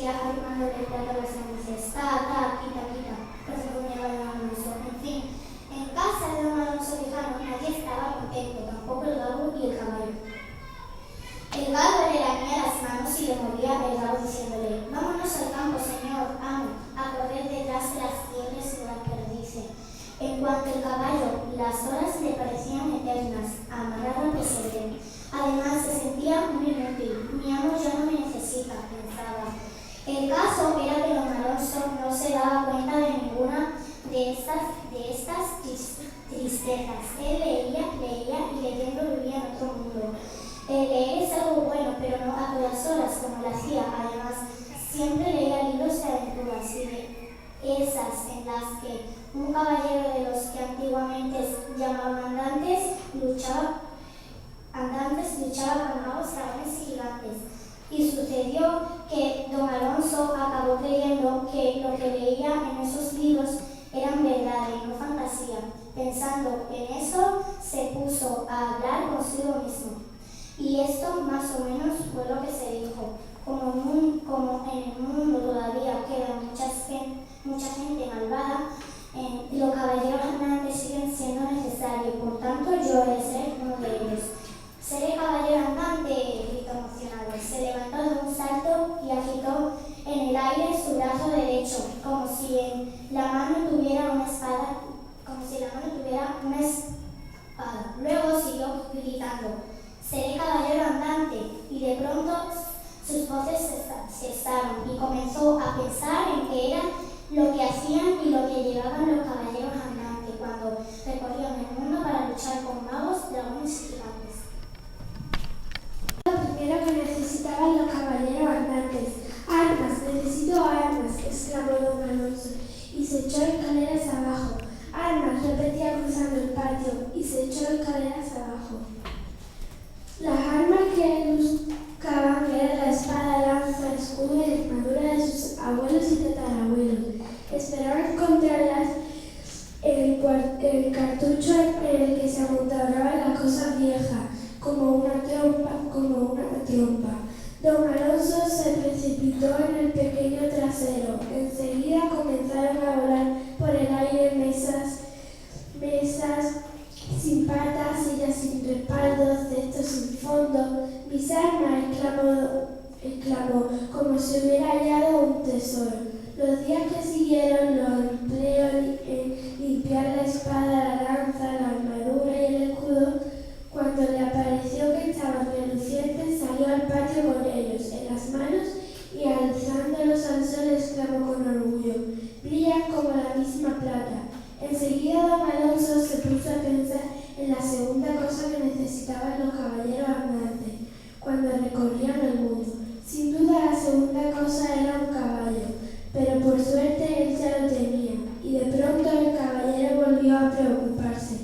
seguía arrimándole el plato a los sándwiches. Quita, respondió don Alonso. En fin, en casa de don Alonso Quijano nadie estaba contento, tampoco el galo y el caballo. El galo le lamía las manos y le movía el rabo diciéndole: vámonos al campo, señor amo, a correr detrás de las liebres y las perdices. En cuanto al caballo, las horas le parecían eternas, amarrado al pesebre. Además, se sentía muy inútil. Mi amo ya no me necesita, pensaba. El caso era que don Alonso no se daba cuenta de ninguna de estas tristezas. Él leía y leyendo vivía en otro mundo. Leer es algo bueno, pero no a todas horas, como lo hacía. Además, siempre leía libros de aventuras y de esas en las que un caballero de los que antiguamente llamaban andantes luchaba con magos, dragones y gigantes. Y sucedió que don Alonso acabó creyendo que lo que leía en esos libros eran verdad y no fantasía. Pensando en eso, se puso a hablar consigo mismo. Y esto más o menos fue lo que se dijo. Como en el mundo todavía queda mucha gente malvada, los caballeros andantes siguen siendo necesarios. Por tanto, yo he de ser uno de ellos. Seré caballero andante, gritó emocionado. Se levantó de un salto y agitó en el aire su brazo derecho, como si en la mano tuviera una espada. Luego siguió gritando: seré caballero andante. Y de pronto sus voces cesaron y comenzó a pensar en qué era lo que hacían y lo que llevaban los caballeros andantes cuando recorrían el mundo para luchar con magos, dragones y gigantes. Lo primero que necesitaban los caballeros andantes: armas, necesito armas, exclamó don Alonso y se echó escaleras abajo. Armas, repetía cruzando el patio y se echó escaleras abajo. Las armas que buscaban eran la espada, lanza, escudo y armadura de sus abuelos y tatarabuelos. Esperaban encontrarlas en el cartucho en el que se amontonaban las cosas viejas, como una trompa. Don Alonso se precipitó en el pequeño trasero. Enseguida comenzaron a volar por el aire mesas sin patas, sillas sin respaldo, cestos sin fondo. Mis armas, exclamó, como si hubiera hallado un tesoro. Los días que siguieron los empleó en limpiar la espada, la lanza, la armadura y el escudo. Cuando le pareció que estaban relucientes, salió al patio con ellos en las manos y alzándolos al sol exclamó con orgullo: brillan como la misma plata. Enseguida don Alonso se puso a pensar en la segunda cosa que necesitaban los caballeros andantes cuando recorrían el mundo. Sin duda la segunda cosa era un caballo, pero por suerte él ya lo tenía, y de pronto el caballero volvió a preocuparse.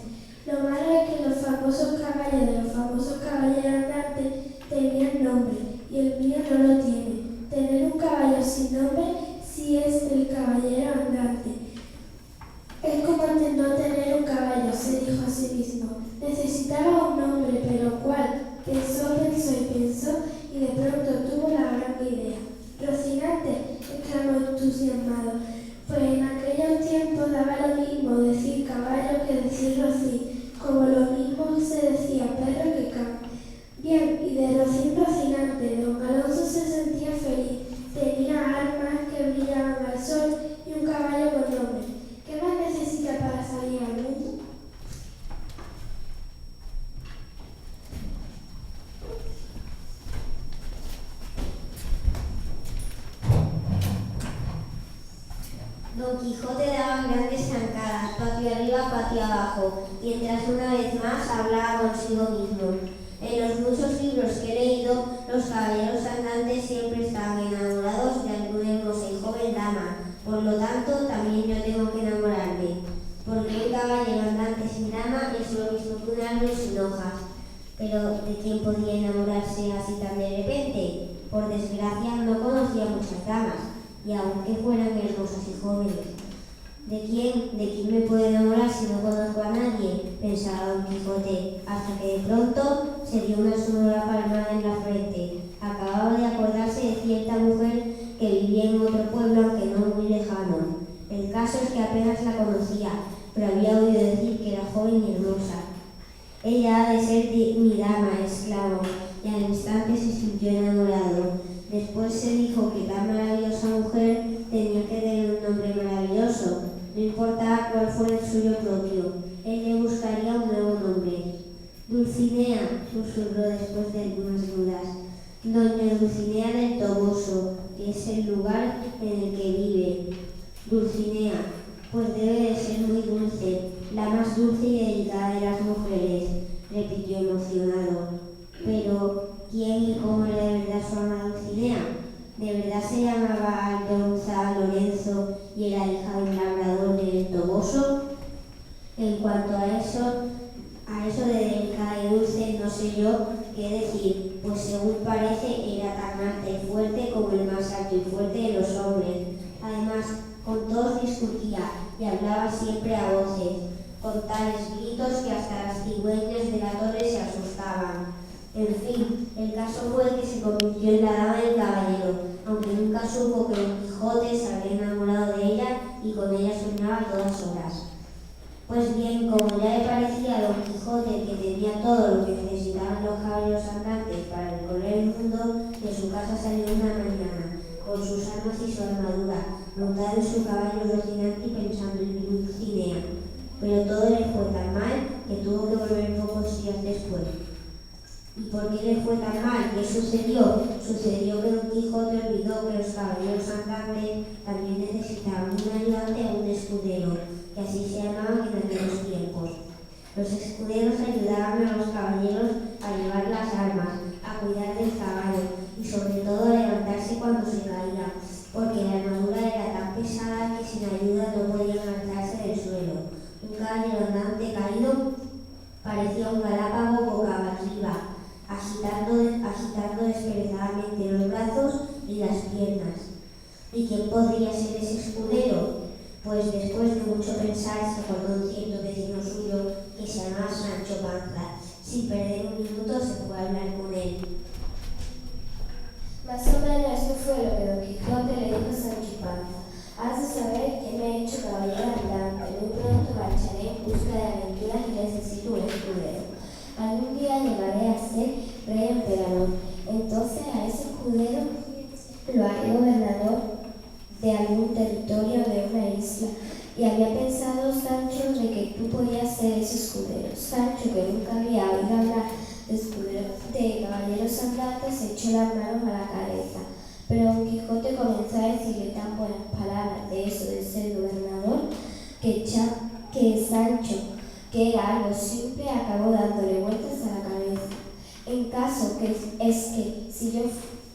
Lo malo es que los famosos caballos de los famosos caballeros andantes tenían nombre, y el mío no lo tiene. Tener un caballo sin nombre sí es el caballero andante. Es como no tener un caballo, se dijo a sí mismo. Necesitaba un nombre, pero ¿cuál? Pensó y de pronto tuvo la gran idea. Rocinante, exclamó entusiasmado, pues en aquellos tiempos daba lo mismo decir caballo que decir rocín, como lo mismo se decía perro que can. Bien, y de rocín Rocinante, don Alonso se sentía feliz. Tenía armas que brillaban al sol y un caballo con nombre. ¿Qué más necesita para salir al mundo? Don Quijote daba grandes zancadas, patio arriba, patio abajo, mientras una vez más hablaba consigo mismo. En los muchos libros que he leído, los caballeros andantes siempre estaban enamorados de alguna hermosa y joven dama. Por lo tanto, también yo tengo que enamorarme, porque un caballero andante sin dama es lo mismo que un árbol sin hojas. Pero, ¿de quién podía enamorarse así tan de repente? Por desgracia, no conocía muchas damas, y aunque fueran hermosas y jóvenes. ¿De quién me puedo enamorar si no conozco a nadie?, pensaba Don Quijote, hasta que de pronto se dio una sonora palmada en la frente. Acababa de acordarse de cierta mujer que vivía que apenas la conocía, pero había oído decir que era joven y hermosa. Ella ha de ser mi dama, exclamó, y al instante se sintió enamorado. Después se dijo que tan maravillosa mujer tenía que tener un nombre maravilloso. No importaba cuál fuera el suyo propio, él le buscaría un nuevo nombre. Dulcinea, susurró después de algunas dudas. Doña Dulcinea del Toboso, que es el lugar en el que vive. Dulcinea, pues debe de ser muy dulce, la más dulce y delicada de las mujeres, repitió emocionado. Pero, ¿quién y cómo era de verdad su ama Dulcinea? ¿De verdad se llamaba Alfonso Lorenzo y era hija de un labrador del Toboso? En cuanto a eso de delicada y dulce, no sé yo qué decir, pues según parece era tan alta y fuerte como el más alto y fuerte de los hombres. Además, con todos discutía y hablaba siempre a voces, con tales gritos que hasta las cigüeñas de la torre se asustaban. En fin, el caso fue que se convirtió en la dama del caballero, aunque nunca supo que Don Quijote se había enamorado de ella y con ella soñaba a todas horas. Pues bien, como ya le parecía a Don Quijote que tenía todo lo que necesitaban los caballeros andantes para recorrer el mundo, de su casa salió una mañana, con sus armas y su armadura, montado en su caballo Rocinante y pensando en Dulcinea. Pero todo le fue tan mal que tuvo que volver pocos días después. ¿Y por qué le fue tan mal? ¿Qué sucedió? Sucedió que Don Quijote olvidó que los caballeros andantes también necesitaban un ayudante o un escudero, que así se llamaban en aquellos tiempos. Los escuderos ayudaban a los caballeros a llevar las armas, a cuidar del caballo y sobre todo a levantarse cuando se caía, porque la armadura era tan pesada que sin ayuda no podían alzarse del suelo. Un caballero andante caído parecía un galápago boca arriba, agitando desperezadamente los brazos y las piernas. ¿Y quién podría ser ese escudero? Pues después de mucho pensar se acordó un cierto vecino suyo que se llamaba Sancho Panza. Sin perder un minuto se fue a hablar con él. Más o menos eso fue lo que Don Quijote le dijo a Sancho Panza. Has de saber que me he hecho caballero andante. Muy pronto marcharé en busca de aventuras y necesito un escudero. Algún día llegaré a ser rey emperador. Entonces a ese escudero lo haré gobernador de algún territorio de una isla. Y había pensado Sancho de que tú podías ser ese escudero. Sancho, que nunca había oído hablar de caballeros andantes, se echó las manos a la cabeza. Pero Don Quijote comenzó a decirle tan buenas palabras de eso de ser gobernador que Sancho, que era algo simple, acabó dándole vueltas a la cabeza. En caso que si yo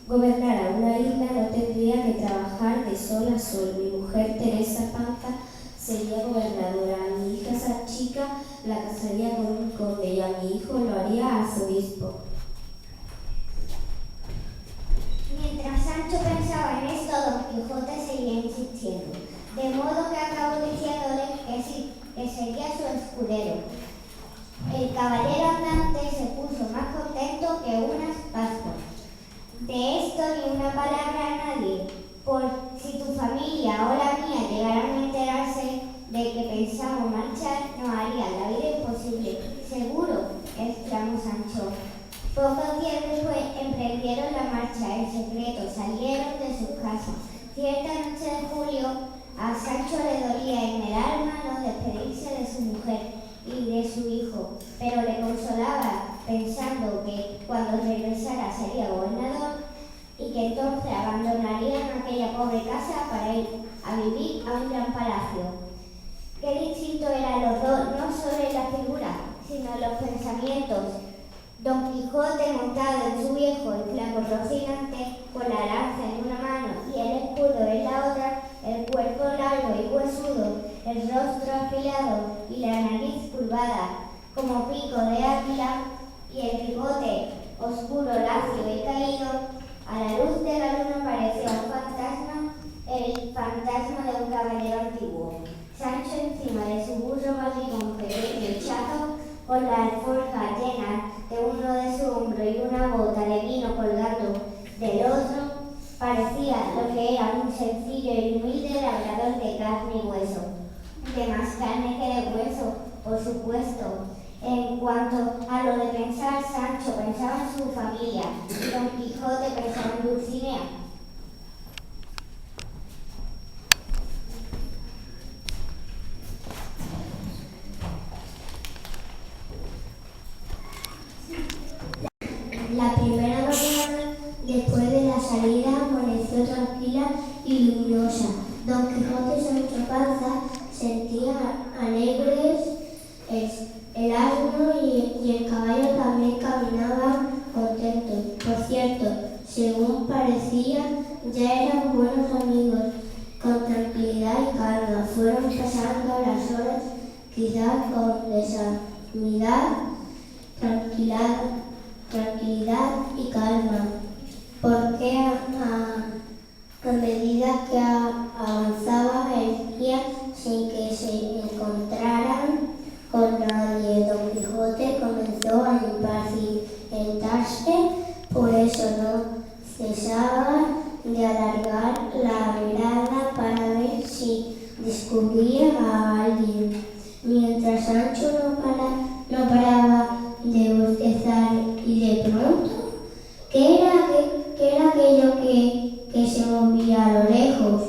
gobernara una isla no tendría que trabajar de sol a sol. Mi mujer Teresa Panza sería gobernadora, a mi hija Sanchica la casaría con un conde y a mi hijo lo haría arzobispo. Mientras Sancho pensaba en esto, Don Quijote seguía insistiendo, de modo que acabó diciéndole que sí, que sería su escudero. El caballero andante se puso más contento que unas pascuas. De esto ni una palabra a nadie, por si tu familia o la mía llegaran a enterarse de que pensamos marchar, nos harían la vida imposible. ¿Seguro?, exclamó Sancho. Pocos días después emprendieron la marcha en secreto, salieron de sus casas. Cierta noche de julio, a Sancho le dolía en el alma no despedirse de su mujer y de su hijo, pero le consolaba pensando que cuando regresara sería gobernador y que entonces abandonarían aquella pobre casa para ir a vivir a un gran palacio. Qué distintos eran los dos, no solo en la figura, sino en los pensamientos. Don Quijote, montado en su viejo y flaco Rocinante, con la lanza en una mano y el escudo en la otra, el cuerpo largo y huesudo, el rostro afilado y la nariz curvada como pico de águila y el bigote oscuro, lacio y caído, a la luz de la luna parecía un fantasma, el fantasma de un caballero antiguo. Sancho, encima de su burro barrigón pequeño y chato, con la alforja llena de uno de su hombro y una bota de vino colgando del otro, parecía lo que era un sencillo y humilde labrador de carne y hueso. Ea. La primera mañana, después de la salida, amaneció tranquila y luminosa. Don Quijote y Sancho Panza sentían alegres, el asno y el caballo también caminaban contentos. Por cierto, según parecía, ya eran buenos amigos. Con tranquilidad y calma fueron pasando las horas, quizás con desanimidad, tranquilidad y calma, porque a medida que avanzaba el día sin que se encontraran con nadie, Don Quijote comenzó a impacientarse, por eso no cesaba de alargar la mirada para ver si descubría a alguien, mientras Sancho no paraba de bostezar y de pronto, ¿qué era aquello que se movía a lo lejos?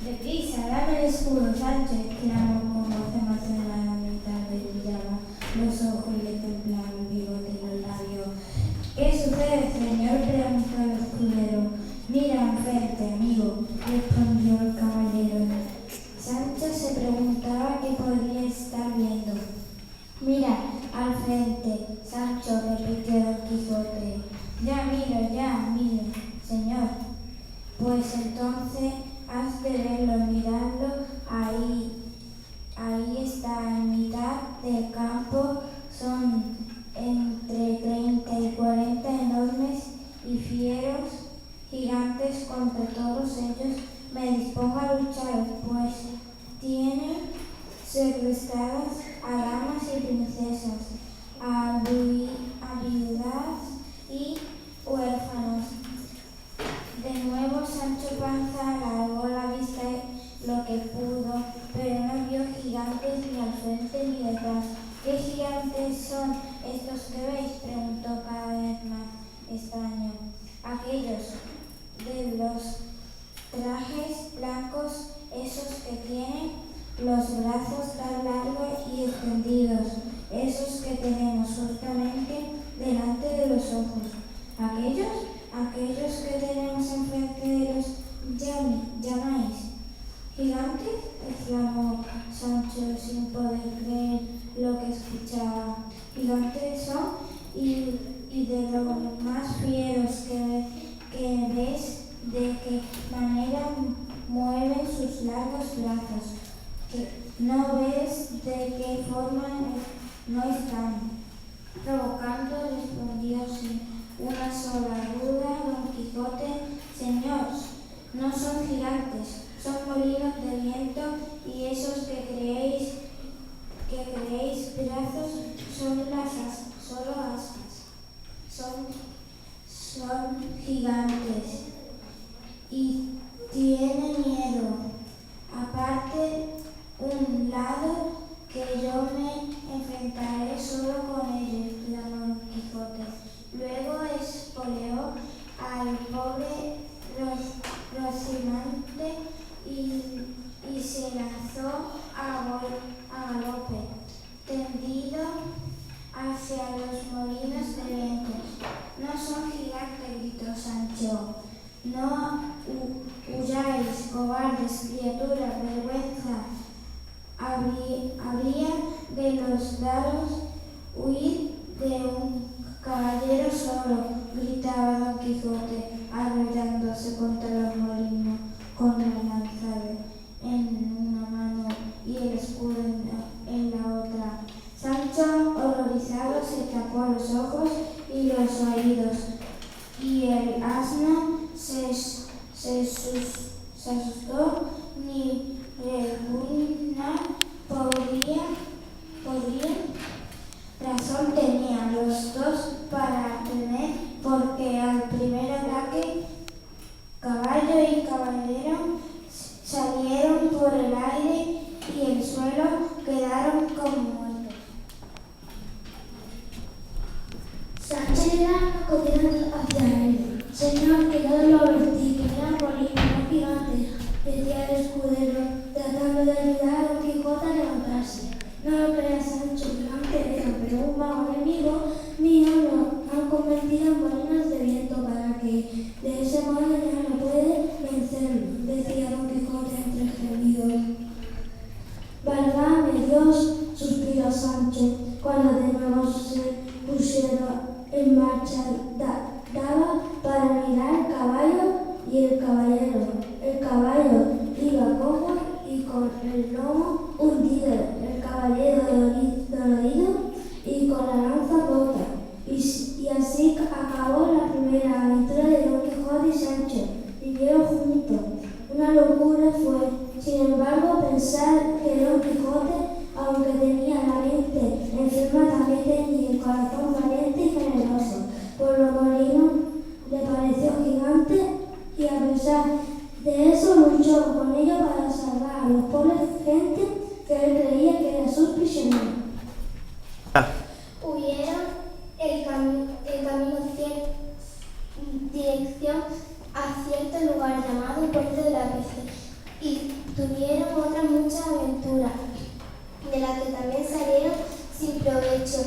Deprisa, dame el escudo, Sancho, exclamó con voz emocionada mientras le brillaba los ojos y le temblaba el bigote y los labios. ¿Qué sucede, señor?, preguntó el escudero. Mira enfrente, amigo, respondió el caballero. Sancho se preguntaba qué podría estar viendo. Mira, al frente, Sancho, repitió Don Quijote. Ya miro, señor. Pues entonces has de verlo, miradlo, ahí está, en mitad del campo, son entre 30 y 40 enormes y fieros gigantes. Contra todos ellos me dispongo a luchar, pues tienen secuestradas a damas y princesas, a viudas y huérfanos. De nuevo Sancho Panza alargó la vista lo que pudo, pero no vio gigantes ni al frente ni detrás. ¿Qué gigantes son estos que veis?, preguntó cada vez más extraño. Aquellos de los trajes blancos, esos que tienen los brazos tan largos y extendidos, esos que tenemos justamente delante de los ojos. Aquellos que tenemos enfrente de los llamáis gigantes, exclamó Sancho sin poder creer lo que escuchaba. Gigantes son y de los más fieros que ves, de qué manera mueven sus largos brazos. ¿No ves de qué forma no están provocando?, respondió sin una sola duda Don Quijote. Señor, no son gigantes, son molinos de viento, y esos que creéis brazos son solo aspas. Son gigantes y tienen miedo. Aparte un lado que yo me enfrentaré solo con ellos, exclamó Don Quijote. Luego espoleó al pobre Rocinante y se lanzó a galope tendido hacia los molinos de viento. No son gigantes, gritó Sancho. No huyáis, cobardes criaturas, vergüenza habría de los daros huir de un caballero solo, gritaba Don Quijote, arrollándose contra los molinos con la lanza en una mano y el escudo en la otra. Sancho, horrorizado, se tapó los ojos y los oídos, y el asno se asustó, ni repugnar podría. Razón tenían los dos para temer, porque al primer ataque caballo y caballero salieron por el aire y el suelo quedaron como muertos. Sancho y el asno corrieron hacia Señor, que yo lo advertí, que eran molinos, no gigantes, decía el escudero, tratando de ayudar a Don Quijote a levantarse. No lo creas, Sancho, gigante era, pero un vago enemigo mío lo han convertido en molinos de viento para que de ese modo ya no puede vencerlo, decía Don Quijote entre gemidos. Válgame Dios, suspiró Sancho, cuando de nuevo se pusieron en marcha. Daba para mirar el caballo y el caballero. El caballo iba cojo y con el lomo hundido, el caballero dolorido y con la lanza rota. Y así acabó la primera aventura de Don Quijote y Sancho. Vivieron juntos. Una locura fue, sin embargo, pensar que Don Quijote, aunque tenía la mente enferma, también tenía el corazón valiente y generoso. Por lo molino le pareció gigante y a pesar de eso luchó con ellos para salvar a los pobres gente que él creía que eran sus prisioneros. Huyeron el camino dirección a cierto lugar llamado Puerto de Lápices y tuvieron otras muchas aventuras, de las que también salieron sin provecho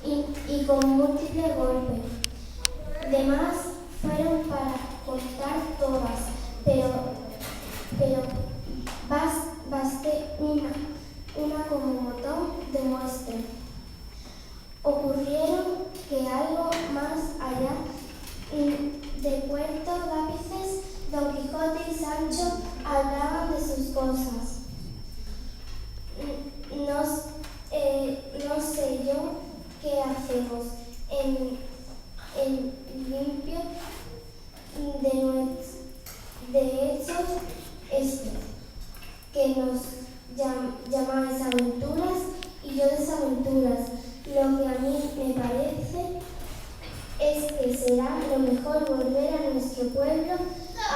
y con múltiples golpes. Demás fueron para contar todas, pero basté una como botón de muestra. Ocurrieron que algo más allá de Puerto Lápices, Don Quijote y Sancho hablaban de sus cosas. No sé yo qué hacemos en limpio de hechos estos, que nos llamáis aventuras y yo desaventuras. Lo que a mí me parece es que será lo mejor volver a nuestro pueblo,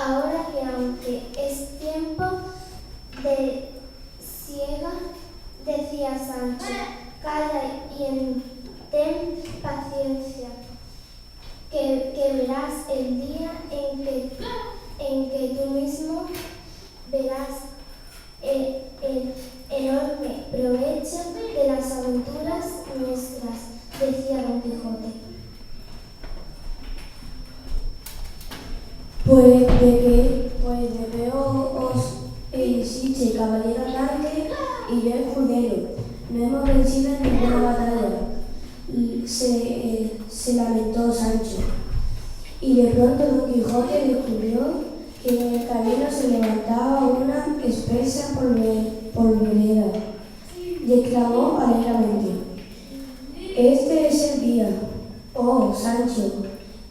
ahora que aunque es tiempo de siega, decía Sancho, calla y ten paciencia, que verás el día en que tú mismo verás el enorme provecho de las aventuras nuestras, decía Don Quijote. Pues de que os hicisteis caballero andante y yo escudero. No hemos vencido en ninguna batalla, se lamentó Sancho. Y de pronto Don Quijote descubrió que en el camino se levantaba una espesa polvareda y exclamó alegremente: «Este es el día, oh Sancho,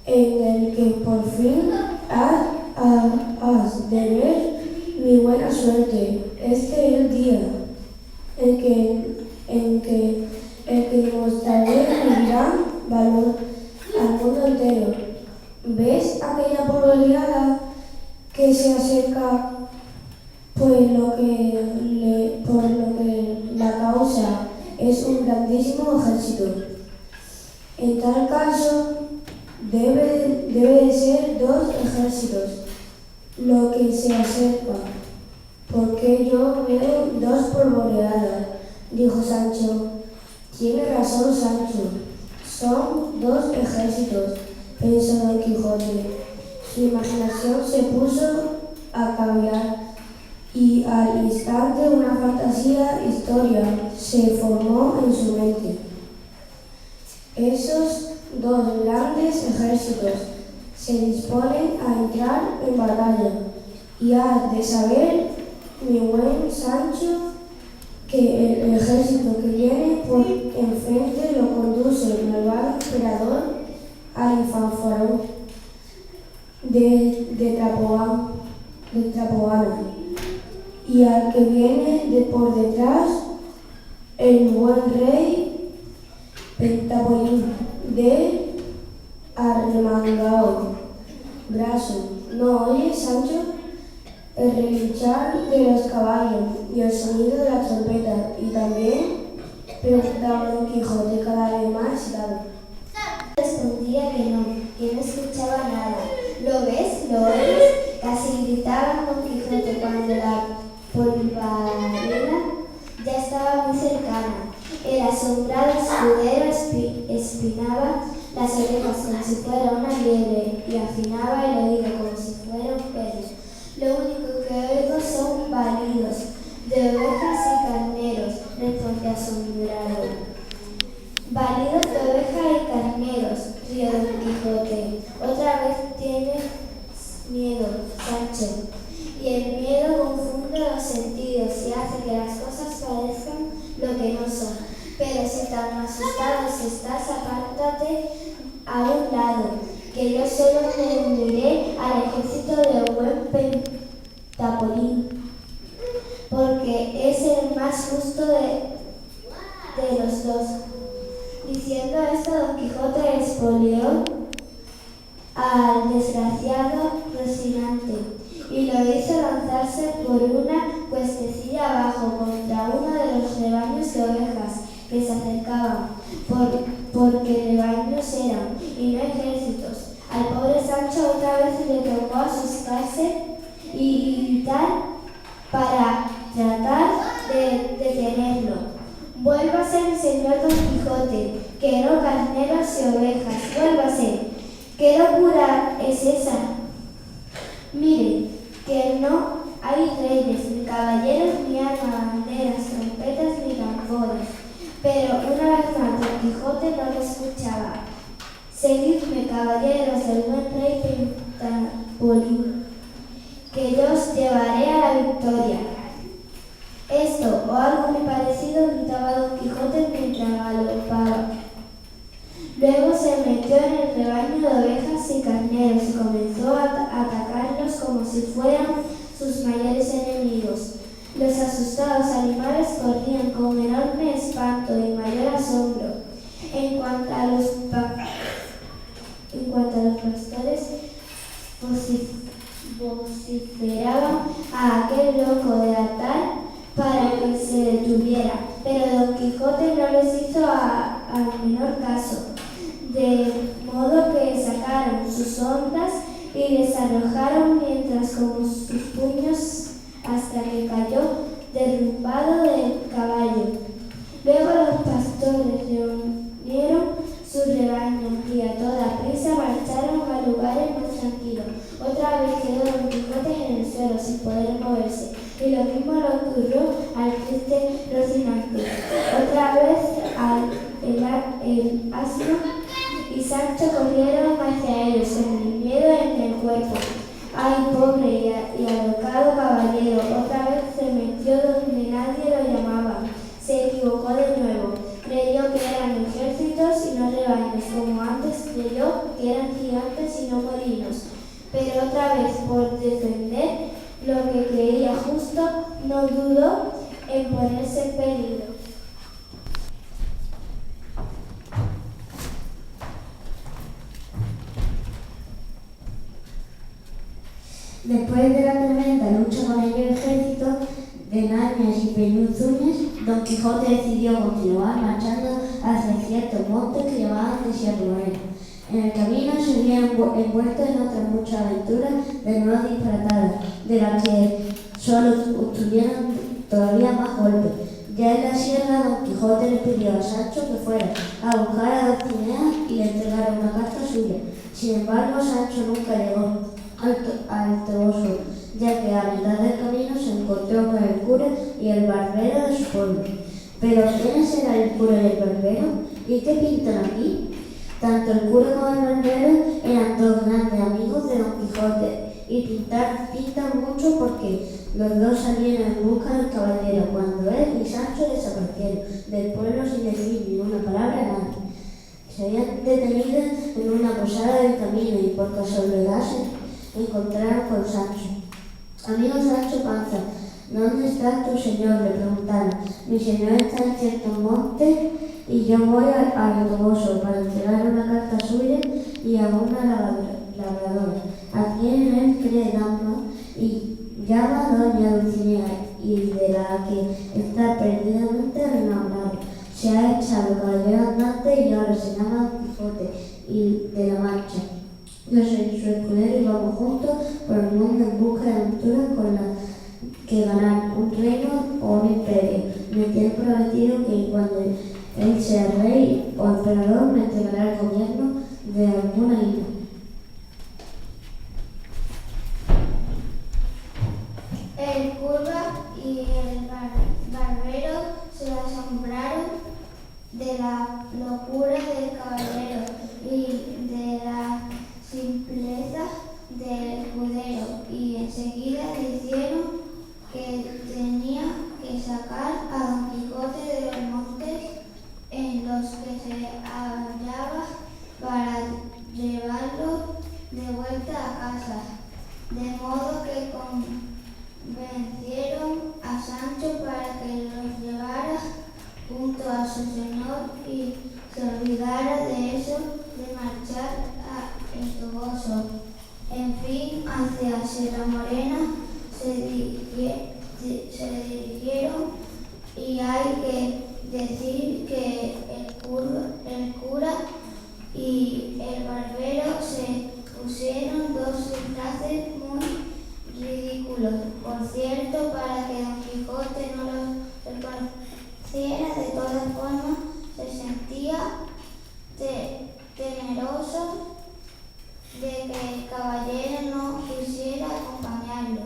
en el que por fin has de ver mi buena suerte. Este es el día en que demostraré mi gran valor al mundo entero. ¿Ves aquella polvareda que se acerca? Pues por lo que la causa es un grandísimo ejército. En tal caso, debe de ser 2 ejércitos lo que se acerca, porque yo veo 2 polvaredas», dijo Sancho. «Tiene razón Sancho, son 2 ejércitos», pensó Don Quijote. Su imaginación se puso a cavilar y al instante una fantasía historia se formó en su mente. Esos 2 grandes ejércitos se disponen a entrar en batalla, y has de saber, mi buen Sancho, que el ejército que viene por enfrente lo conduce el malvado emperador Alifanfarón de Trapoana, y al que viene por detrás el buen rey Pentapolín de arremangado brazo. ¿No oyes, Sancho, el relinchar de los caballos y el sonido de la trompeta? Y también, preguntaba Don Quijote cada vez más excitado. Respondía que no escuchaba nada. ¿Lo ves? ¿Lo oyes? Casi gritaba Don Quijote cuando la polvareda ya estaba muy cercana. El asombrado escudero espinaba las orejas como si fuera una liebre y afinaba el oído como si fuera un perro. Lo único que oigo son balidos de ovejas y carneros, respondió asombrado. Balidos de ovejas y carneros, rió Don Quijote. Otra vez tienes miedo, Sancho. Y el miedo confunde los sentidos y hace que las cosas parezcan lo que no son. Pero si tan asustado estás, apártate a un lado, que yo solo me uniré al ejército de buen Pentapolín, porque es el más justo de los dos. Diciendo esto, Don Quijote expolió al desgraciado Rocinante y lo hizo lanzarse por una cuestecilla abajo contra uno de los rebaños de ovejas que se acercaban, porque rebaños eran y no ejércitos. Al pobre Sancho otra vez le tocó asustarse y gritar para tratar de detenerlo. Vuélvase, mi señor Don Quijote, que no carneros y ovejas, vuélvase. ¿Qué locura es esa? Mire, que no hay reyes, ni caballeros, ni armas, banderas, trompetas, ni tambores. Pero una vez más Don Quijote no lo escuchaba. Seguidme, caballeros del buen rey Pentapolín, que yo os llevaré a la victoria. Esto o algo muy parecido gritaba Don Quijote mientras galopaba. Luego se metió en el rebaño de ovejas y carneros y comenzó a atacarlos como si fueran sus mayores enemigos. Los asustados animales corrían con enorme espanto y mayor asombro. En cuanto a los pastores, vociferaban a aquel loco de atar para que se detuviera, pero Don Quijote no les hizo al menor caso, de modo que sacaron sus hondas y les arrojaron mientras con sus puños hasta que cayó derrumbado del caballo. Luego los pastores reunieron su rebaño y a toda prisa marcharon a lugares más tranquilos. Otra vez quedó Don Quijote en el suelo sin poder moverse, y lo mismo le ocurrió al triste Rocinante. Otra vez el asno y Sancho corrieron hacia ellos con el miedo en el cuerpo. ¡Ay, pobre y alocado caballero! Otra vez se metió donde nadie lo llamaba. Se equivocó de nuevo. Creyó que eran ejércitos y no rebaños, como antes creyó que eran gigantes y no molinos. Pero otra vez, por defender lo que creía justo, no dudó en ponerse en peligro. Después de la tremenda lucha con el ejército de Nañas y Peñuzuñas, Don Quijote decidió continuar marchando hacia ciertos montes que llamaban Desierruelo. En el camino se vieron envueltos en otras muchas aventuras de nuevo disparatadas, de las que solo obtuvieron todavía más golpes. Ya en la sierra, Don Quijote le pidió a Sancho que fuera a buscar a Dulcinea y le entregara una carta suya. Sin embargo, Sancho nunca llegó al toboso, ya que a mitad del camino se encontró con el cura y el barbero de su pueblo. ¿Pero quiénes eran el cura y el barbero? ¿Y qué pintan aquí? Tanto el cura como el barbero eran dos grandes amigos de Don Quijote y pintan mucho porque los dos salieron en busca del caballero cuando él y Sancho desaparecieron del pueblo sin decir ninguna palabra a nadie. Se habían detenido en una posada del camino y por casualidad se encontraron con Sancho. Amigo Sancho Panza, ¿dónde está tu señor?, le preguntaron. Mi señor está en cierto monte y yo voy al toboso para entregar una carta suya y a una labradora, a quien él cree dama y llama Doña Dulcinea, y de la que está perdidamente enamorado. Se ha echado caballero andante y ahora se llama Don Quijote y de la Mancha. Yo soy su escudero y vamos juntos por el mundo en busca de aventuras con la que ganar un reino o un imperio. Me tiene prometido que cuando él sea rey o emperador me entregará el gobierno de alguna isla. El cura y el barbero se asombraron de la locura del caballero y de la simpleza del escudero, y enseguida dijeron que tenía que sacar a Don Quijote de los montes en los que se hallaba para llevarlo de vuelta a casa, de modo que convencieron a Sancho para que los llevara junto a su señor y se olvidara de eso de marchar en su gozo. En fin, hacia Sierra Morena se dirigieron, y hay que decir que el cura y el barbero se pusieron dos disfraces muy ridículos, por cierto, para que Don Quijote no los reconociera. De todas formas, se sentía temeroso de que el caballero no quisiera acompañarlo.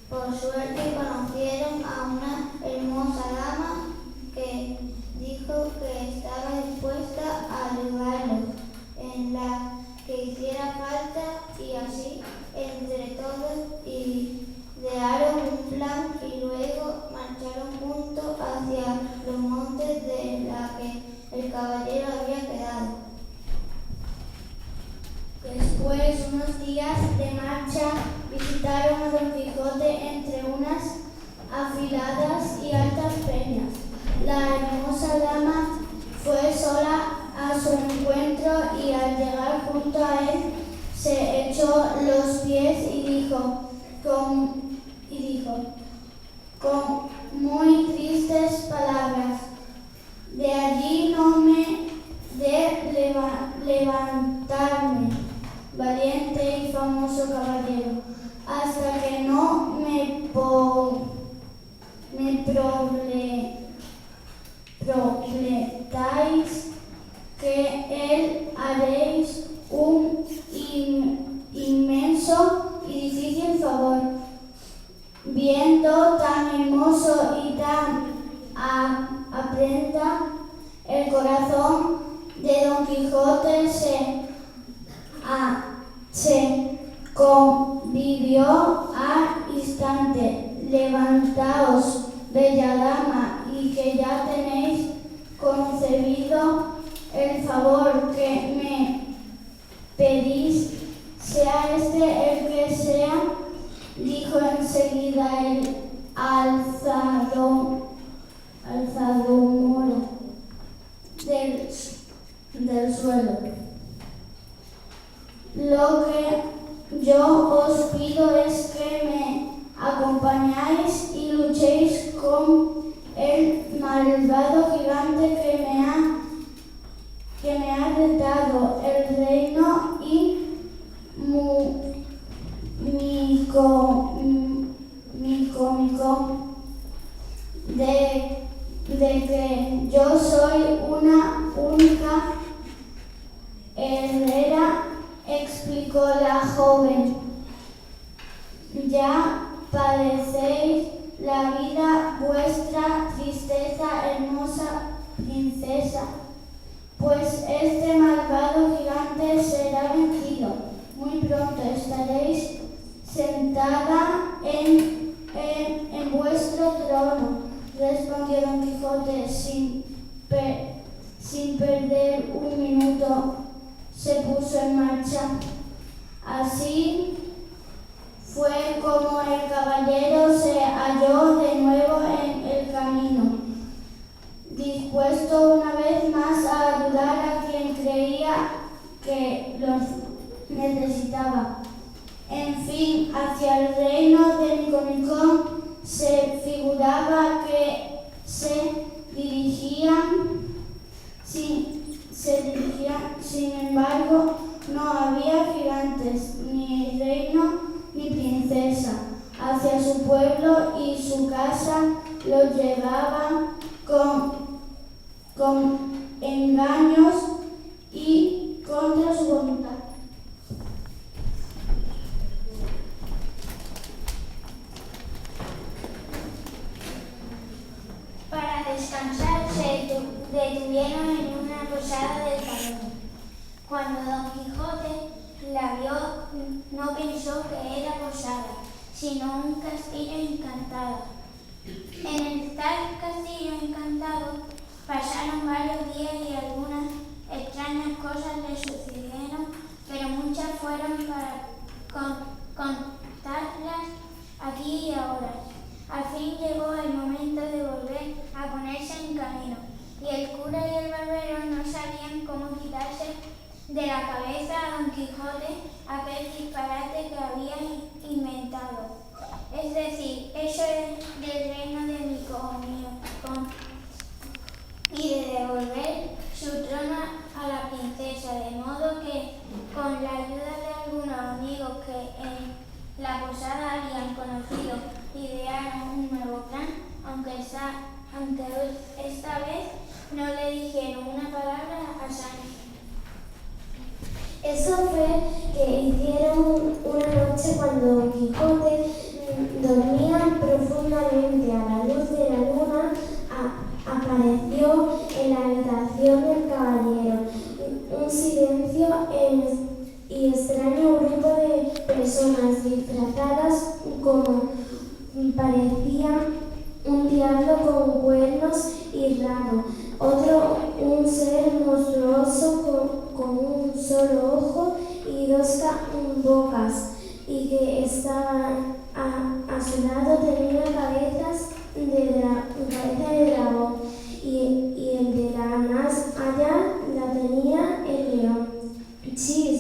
Por suerte conocieron a una hermosa dama que dijo que estaba dispuesta a ayudarlos en la que hiciera falta, y así entre todos idearon un plan y luego marcharon juntos hacia los montes de la que el caballero había quedado. Después, unos días de marcha, visitaron a Don Quijote entre unas afiladas y altas peñas. La hermosa dama fue sola a su encuentro y al llegar junto a él se echó los pies y dijo con muy tristes palabras: de allí no me de levantarme, valiente y famoso caballero, hasta que no me prometáis que él haréis un inmenso y difícil favor. Viendo tan hermoso y tan aprenda el corazón de Don Quijote se convivió al instante. Levantaos, bella dama, y que ya tenéis concebido el favor que me pedís, sea este el que sea, dijo enseguida el alzado moro del suelo. Lo que yo os pido es que me acompañáis y luchéis con el malvado gigante que me ha retado el reino y de que yo soy una única heredera, explicó la joven. Ya padecéis la vida vuestra tristeza, hermosa princesa, pues este malvado gigante será vencido. Muy pronto estaréis sentada en vuestro trono, respondió Don Quijote sin perder un minuto. Se puso en marcha. Así fue como el caballero se halló de nuevo en el camino, dispuesto una vez más a ayudar a quien creía que los necesitaba. En fin, hacia el reino de Micomicón se figuraba que se dirigían, sin embargo, no había gigantes. Quijote la vio, no pensó que era posada, sino un castillo encantado. En el tal castillo encantado pasaron varios días y algunas extrañas cosas le sucedieron, pero muchas fueron para contarlas aquí y ahora. Al fin llegó el momento de volver a ponerse en camino, y el cura y el barbero no sabían cómo quitarse de la cabeza a Don Quijote aquel disparate que había inventado. Es decir, eso es del reino de mi y de devolver su trono a la princesa, de modo que, con la ayuda de algunos amigos que en la posada habían conocido, idearon un nuevo plan, aunque esta vez no le dijeron una palabra a Sancho. Eso fue que hicieron una noche cuando Don Quijote dormía profundamente a la luz de la luna. Apareció en la habitación del caballero un silencio y extraño grupo de personas disfrazadas como parecían un diablo con cuernos y rabo, otro un ser monstruoso con un solo ojo y dos bocas, y que estaba a su lado tenía cabeza de dragón, y el de la más allá la tenía el león. Chis,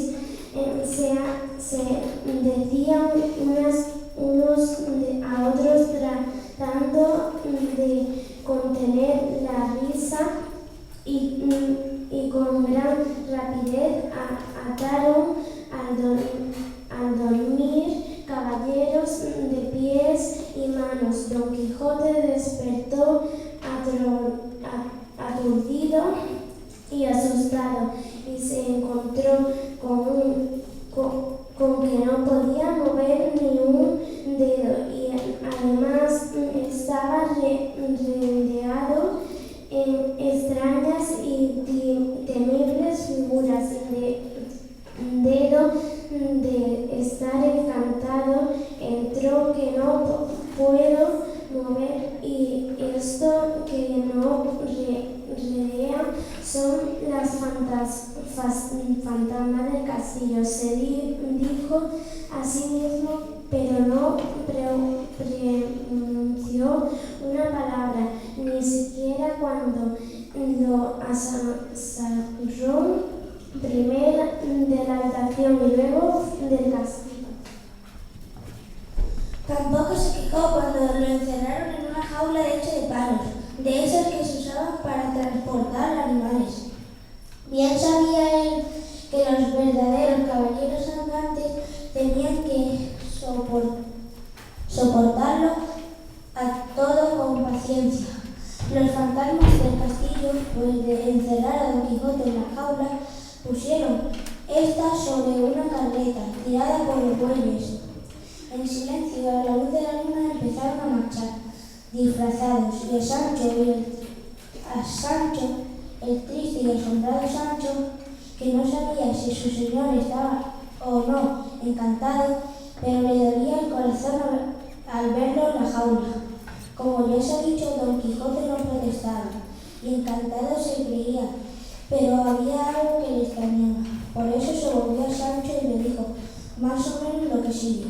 se decían unos a otros tratando de contener la risa, y con gran rapidez ataron al dormir caballeros de pies y manos. Don Quijote despertó aturdido y asustado, y se encontró con que no podía mover ni un dedo, y además estaba rodeado en extrañas y temibles figuras. Dedo de estar encantado entró que no puedo mover, y esto que no rodea son las fantasmas del castillo, se dijo a sí mismo, pero no pronunció una palabra, ni siquiera cuando lo asarró primero de la habitación y luego del castillo. Tampoco se quejó cuando lo encerraron en una jaula hecha de palos, de esas que se usaban para transportar animales. Bien sabía él que los verdaderos caballeros andantes tenían que soportarlo a todo con paciencia. Los fantasmas del castillo, pues de encerrar a Don Quijote en la jaula, pusieron esta sobre una carreta tirada por los bueyes. En silencio, a la luz de la luna, empezaron a marchar, disfrazados, y a Sancho, el triste y asombrado Sancho, que no sabía si su señor estaba o no encantado, pero le dolía el corazón al verlo en la jaula. Como ya se ha dicho, Don Quijote no protestaba, y encantado se creía, pero había algo que le extrañaba. Por eso se volvió a Sancho y le dijo más o menos lo que sigue.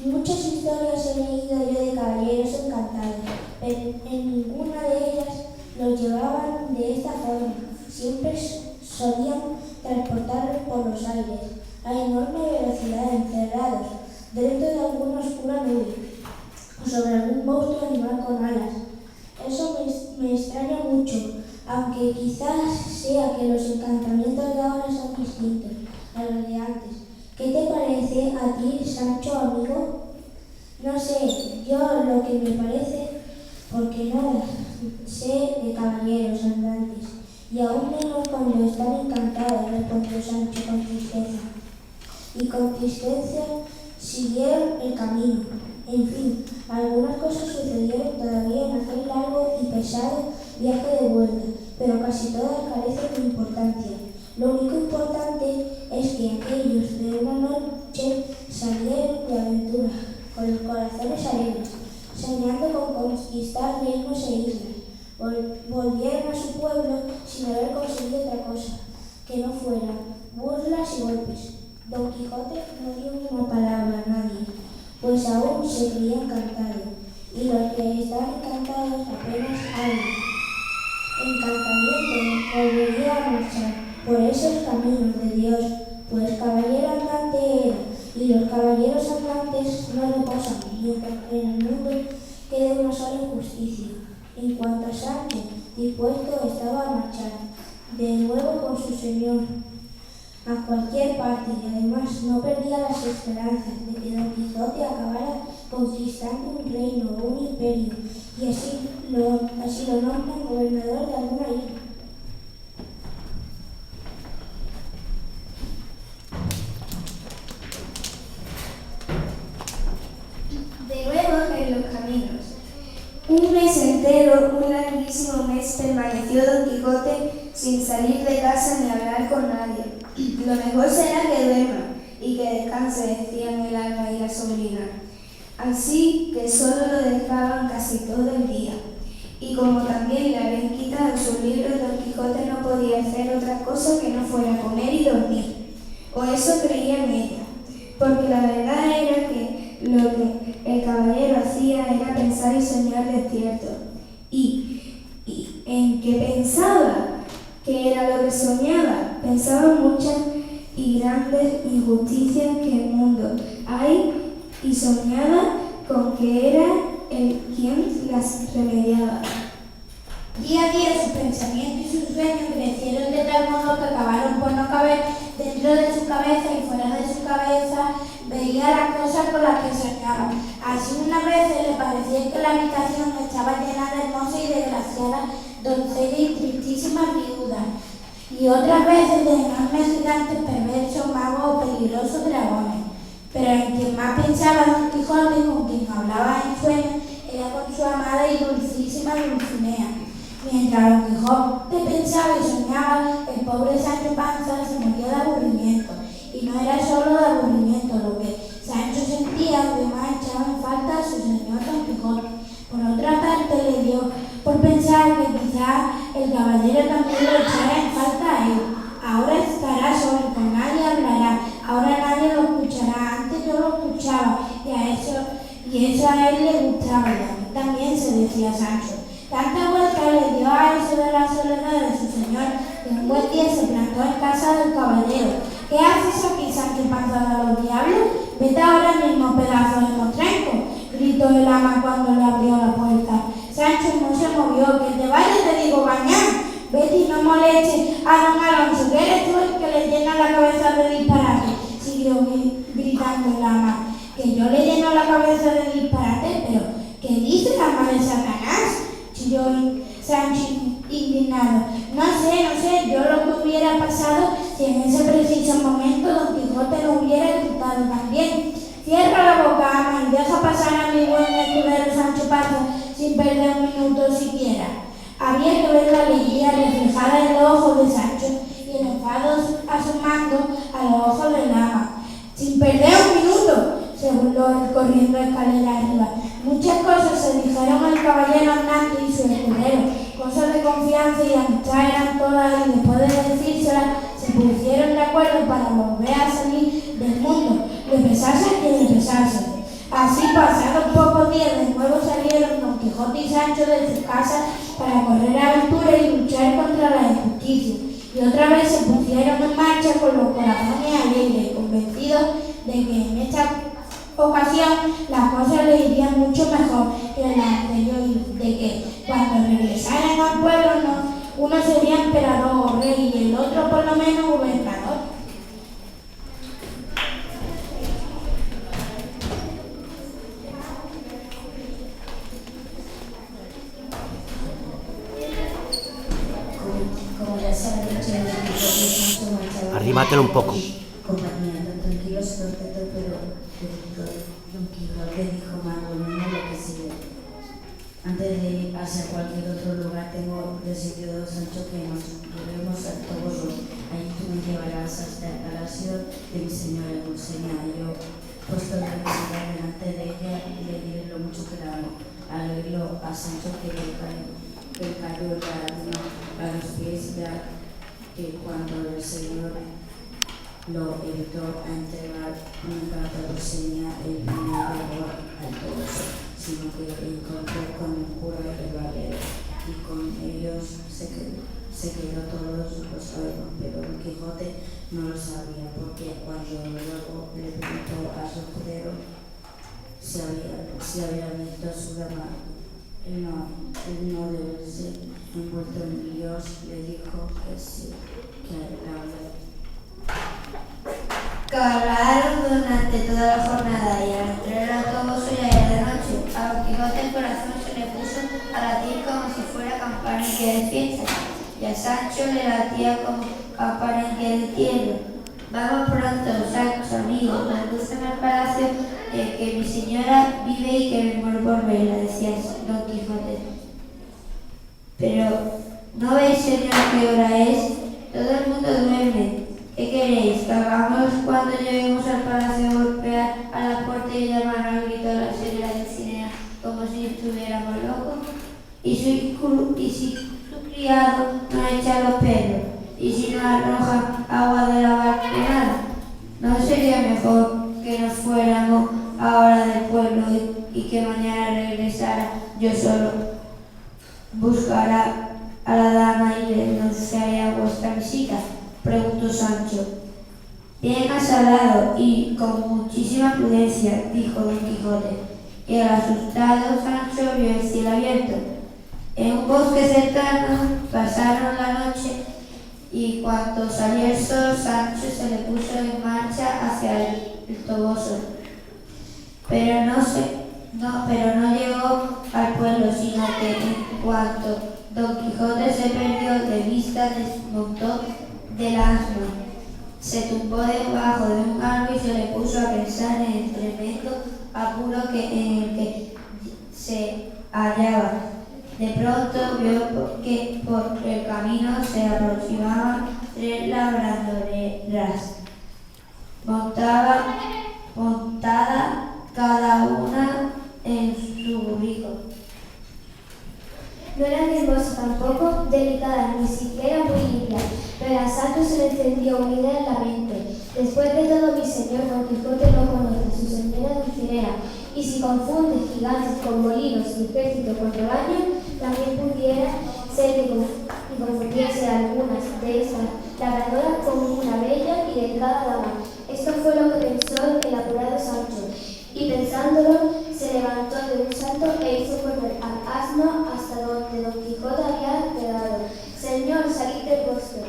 Muchas historias he leído yo de caballeros encantados, pero en ninguna de ellas los llevaban de esta forma. Siempre solían transportarlos por los aires, a enorme velocidad, encerrados dentro de alguna oscura nube, o sobre algún monstruo animal con alas. Eso me extraña mucho, aunque quizás sea que los encantamientos de ahora son distintos a los de antes. ¿Qué te parece a ti, Sancho, amigo? No sé, yo lo que me parece, porque no sé de caballeros andantes, y aún menos cuando están encantados, respondió Sancho con tristeza. Y con tristeza siguieron el camino. En fin, algunas cosas sucedieron todavía en aquel largo y pesado viaje de vuelta, pero casi todas carecen de importancia. Lo único importante es que aquellos de una noche salieron de aventura, con los corazones alegres, soñando con conquistar reinos e islas. Volvieron a su pueblo sin haber conseguido otra cosa que no fueran burlas y golpes. Don Quijote no dio una palabra a nadie, pues aún se creía encantado, y los que están encantados apenas hablan. Encantamiento volvería a marchar por esos caminos de Dios, pues caballero andante era, y los caballeros andantes no reposan, mientras que en el mundo quede una sola injusticia. En cuanto a Sancho, dispuesto estaba a marchar de nuevo con su señor a cualquier parte, y además no perdía las esperanzas de que Don Quijote acabara conquistando un reino o un imperio, y así lo nombran gobernador de alguna isla. De nuevo en los caminos. Un mes entero, un larguísimo mes, permaneció Don Quijote sin salir de casa ni hablar con nadie. Lo mejor será que duerma y que descanse, decían el alma y la sobrina. Así que solo lo dejaban casi todo el día. Y como también le habían quitado sus libros, Don Quijote no podía hacer otra cosa que no fuera comer y dormir. O eso creían ella, porque la verdad era que lo que el caballero hacía era pensar y soñar despierto. ¿Y en qué pensaba? ¿Qué era lo que soñaba? Pensaba en muchas y grandes injusticias que el mundo hay, y soñaba con que era él quien las remediaba. Día a día sus pensamientos y sus sueños crecieron de tal modo que acabaron por no caber dentro de su cabeza, y fuera de su cabeza veía las cosas con las que soñaba. Así unas veces le parecía que la habitación estaba llena de hermosas y desgraciadas doncellas y tristísimas viudas, y otras veces de enormes gigantes perversos, magos o peligrosos dragones. Pero en quien más pensaba Don Quijote y con quien hablaba en sueños era con su amada y dulcísima Dulcinea. Mientras Don Quijote pensaba y soñaba, el pobre Sancho Panza se moría de aburrimiento. Y no era solo de aburrimiento lo que Sancho sentía, además echaba en falta a su señor Don Quijote. Por otra parte, le dio por pensar que quizá el caballero también lo echara en falta a él. Ahora estará solo, con nadie hablará, ahora nadie lo escuchará. Antes yo lo escuchaba y eso a él le gustaba, y a mí también, se decía Sancho. Tanta vuelta le dio a eso de la soledad de su señor, que un buen día se plantó en casa del caballero. ¿Qué haces aquí, Sancho Panza de los diablos? Vete ahora mismo, pedazo de mostrenco, gritó el ama cuando le abrió la puerta. Sancho no se movió. Que te vayas, te digo, gañán. Vete y no molestes a don Alonso, que eres tú el que le llena la cabeza de disparate, siguió gritando el ama. Que yo le lleno la cabeza de disparate, pero ¿qué dice el ama de Satanás? Chilló Sancho indignado. No sé, yo lo que hubiera pasado si en ese preciso momento Don Quijote lo hubiera gritado también. Cierra la boca, ama, y deja pasar a mi buen escudero Sancho Panza sin perder un minuto siquiera. Había que ver la alegría reflejada en los ojos de Sancho y el enfado asomando a los ojos del ama. Sin perder un minuto, se burló él corriendo escalera arriba. Muchas cosas se dijeron al caballero andante y su escudero, cosas de confianza y amistad eran todas, y después de decírselas se pusieron de acuerdo para volver a salir del mundo, le pesase a quien le pesase. Así, pasados pocos días, de nuevo salieron Don Quijote y Sancho de sus casas para correr aventuras y luchar contra la injusticia. Y otra vez se pusieron en marcha con los corazones alegres, convencidos de que en esta ocasión las cosas les irían mucho mejor que en la anterior, y de que cuando regresaran al pueblo uno sería emperador o rey y el otro por lo menos gobernador. Como ya se ha dicho, Don Quijote y Sancho marchaban. Arrímatelo un poco. Compañía, tan tranquilos y contentos, pero Don Quijote dijo más o menos lo que sigue. Antes de ir hacia cualquier otro lugar, tengo decidido, Sancho, que nos llevemos a todos a ahí tú me llevarás hasta el palacio de mi señora Dulcinea. Yo, puesto de mirar delante de ella, y le diré lo mucho que la amo. Al oírlo a Sancho que le cayó la lágrima a los pies, ya que cuando el señor lo evitó a entregar nunca a Dulcinea el primer error al todos, sino que encontró con el cura y el barbero, y con ellos se quedó todos los sabemos, pero Don Quijote no lo sabía, porque cuando luego le preguntó a su escudero si había visto a su dama, él no de verse envuelto en líos, le dijo que sí, que la había. Cabalgaron durante toda la jornada y al entrar al autobús ya era de noche. A Don Quijote el corazón se le puso a latir como si fuera campanilla de fiesta, y a Sancho le latía como campanilla de tierra. Vamos pronto, Sancho, amigos, conducen al palacio que mi señora vive y que me muero por verla, decía Don Quijote. Pero, ¿no veis, señor, qué hora es? Todo el mundo duerme. ¿Qué queréis? ¿Que hagamos cuando lleguemos al palacio golpear a la puerta y llamar al grito a la señora Dulcinea como si estuviéramos locos? ¿Y si su criado no echa los pelos? ¿Y si no arroja agua de la barquera? ¿No sería mejor que nos fuéramos ahora del pueblo y que mañana regresara yo solo? ¿Buscará a la dama y le denunciaré vuestra visita?, preguntó Sancho. Bien has hablado y con muchísima prudencia, dijo Don Quijote. Y el asustado Sancho vio el cielo abierto. En un bosque cercano pasaron la noche y cuando salió el sol, Sancho se le puso en marcha hacia el Toboso. Pero no llegó al pueblo, sino que en cuanto Don Quijote se perdió de vista, desmontó del asno, se tumbó debajo de un árbol y se le puso a pensar en el tremendo apuro en el que se hallaba. De pronto vio que por el camino se aproximaban 3 labradoras, montada cada una en su burrico. No eran hermosas tampoco, delicadas, ni siquiera muy limpias, pero a Sancho se le encendió una idea en la mente. Después de todo, mi señor Don Quijote no conoce a su señora Dulcinea, y si confunde gigantes con molinos y ejército con rebaño, también pudiera ser que confundiese a algunas de estas labradoras con una bella y delicada dama. Esto fue lo que pensó el apurado Sancho, y pensándolo, se levantó de un salto e hizo correr al asno hasta donde Don Quijote había quedado. Señor, salid del bosque,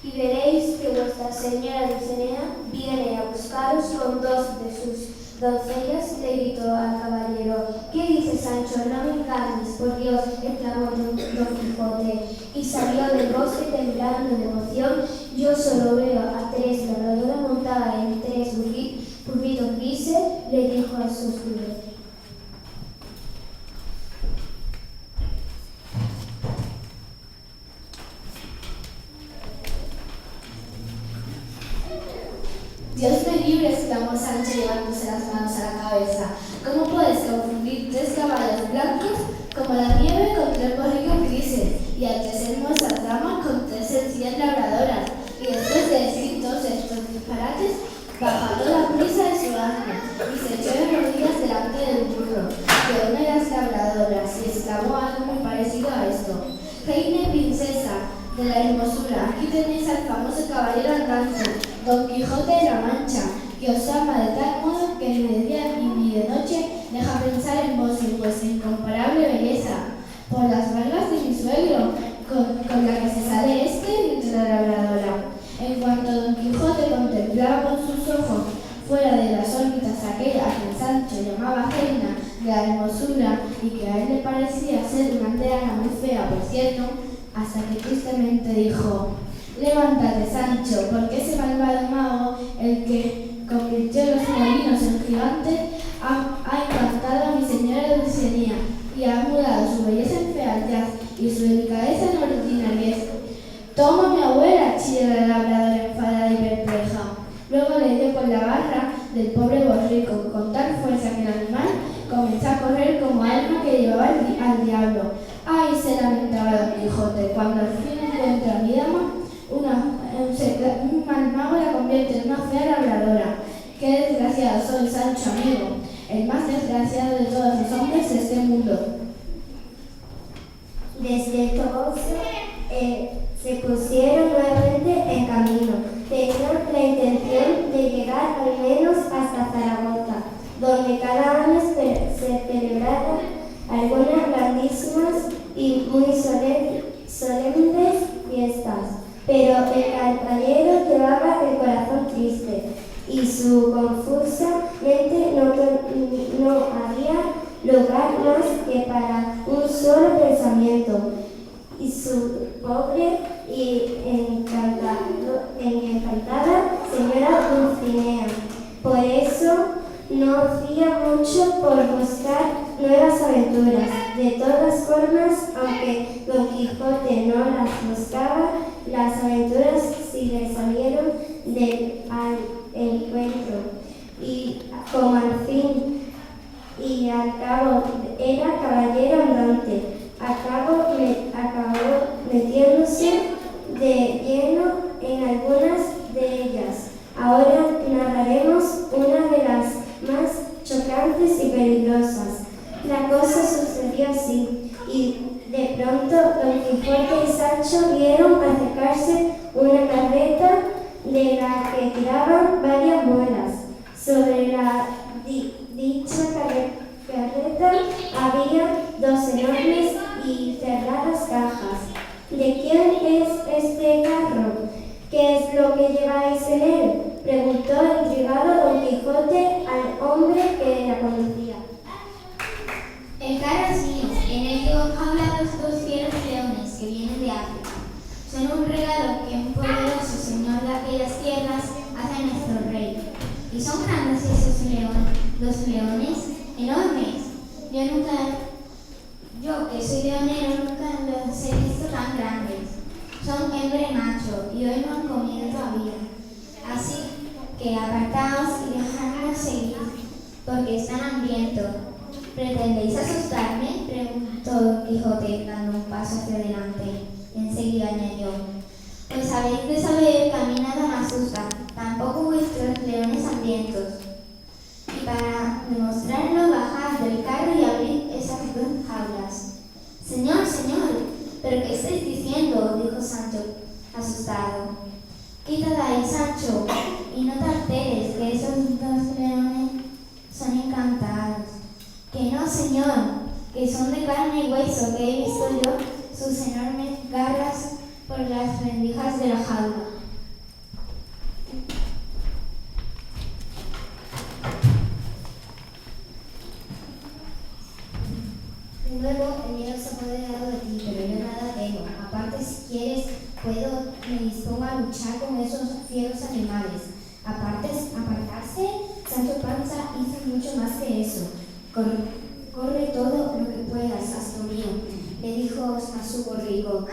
y veréis que vuestra señora Dulcinea viene a buscaros con 2 de sus doncellas, le gritó al caballero. ¿Qué dices, Sancho? No me engañes, por Dios, exclamó Don Quijote, y salió del bosque temblando de emoción. Yo solo veo a 3 labradoras montadas en 3 burritos grises, le dijo a su escudero. Dios me libre, exclamó Sancho llevándose las manos a la cabeza. ¿Cómo puedes confundir 3 caballos blancos como la nieve con 3 borricos grises y a 3 hermosas damas con 3 sencillas labradoras? Y después de decir todos estos disparates, bajó a toda prisa de su asno y se echó de rodillas delante del burro de una de las labradoras y exclamó algo muy parecido a esto: Reina y princesa de la hermosura, aquí tenéis al famoso caballero andante, Don Quijote de la Mancha, que os ama de tal modo que ni de día ni de noche deja pensar en vos y vuestra incomparable belleza, por las barbas de mi suegro, con la que se sale de la labradora. En cuanto Don Quijote contemplaba con sus ojos fuera de las órbitas aquella a que Sancho llamaba reina de la hermosura y que a él le parecía ser una aldeana muy fea, por cierto, hasta que tristemente dijo: levántate, Sancho, porque ese malvado mago, el que convirtió los molinos en gigantes, ha encantado a mi señora Dulcinea y ha mudado su belleza en fealdad y su delicadeza en ordinariez. Toma, mi abuela, chilla la Luego le dio por la barra del pobre borrico, con tal fuerza que el animal comenzó a correr como alma que llevaba al diablo. ¡Ay!, se lamentaba Don Quijote, cuando al fin encuentra a mi dama, un mal mago la convierte en una fea labradora. ¡Qué desgraciado soy, Sancho amigo! El más desgraciado de todos los hombres de este mundo. Desde entonces se pusieron nuevamente en camino. Tenían la intención de llegar al menos hasta Zaragoza, donde cada año se celebraban algunas grandísimas y muy solemnes fiestas. Pero el caballero llevaba el corazón triste y su confusa mente no había lugar más que para un solo pensamiento, y su pobre y encantada señora Dulcinea. Por eso no hacía mucho por buscar nuevas aventuras. De todas formas, aunque Don Quijote no las buscaba, las aventuras sí le salieron al encuentro, y como al fin y al cabo era caballero andante, acabó metiéndose de lleno en algunas de ellas. Ahora narraremos una de las más chocantes y peligrosas. La cosa sucedió así, y de pronto Don Quijote y Sancho vieron acercarse una carreta de la que tiraban varias muelas. Sobre la dicha carreta había dos enormes y cerradas cajas. ¿De quién es este carro? ¿Qué es lo que lleváis en él?, preguntó intrigado Don Quijote al hombre que la conducía. El carro es mío, en él llevo jaulados dos fieros leones que vienen de África. Son un regalo que un poderoso señor de aquellas tierras hace a nuestro rey. Y son grandes esos dos leones, enormes. Yo que soy leonero nunca los he visto tan grandes. Son hembra y macho y hoy no han comido todavía. Así que apartaos y dejadnos seguir, porque están hambrientos. ¿Pretendéis asustarme?, preguntó Don Quijote, dando un paso hacia adelante. Enseguida añadió: pues habéis de saber que a mí nada me asusta, tampoco vuestros leones hambrientos. Y para demostrarlo, bajad del carro y abrid esas dos jaulas. Señor, ¿pero qué estáis diciendo?, dijo Sancho, asustado. Quita de ahí, Sancho, y no te alteres, que esos dos leones son encantados. Que no, señor, que son de carne y hueso, que he visto yo sus enormes garras por las rendijas de la jaula. Luego el miedo se ha apoderado de ti, pero yo nada temo. Aparte, si quieres, me dispongo a luchar con esos fieros animales. Apartarse, Sancho Panza hizo mucho más que eso. Corre todo lo que puedas, asno mío, le dijo a su borrico,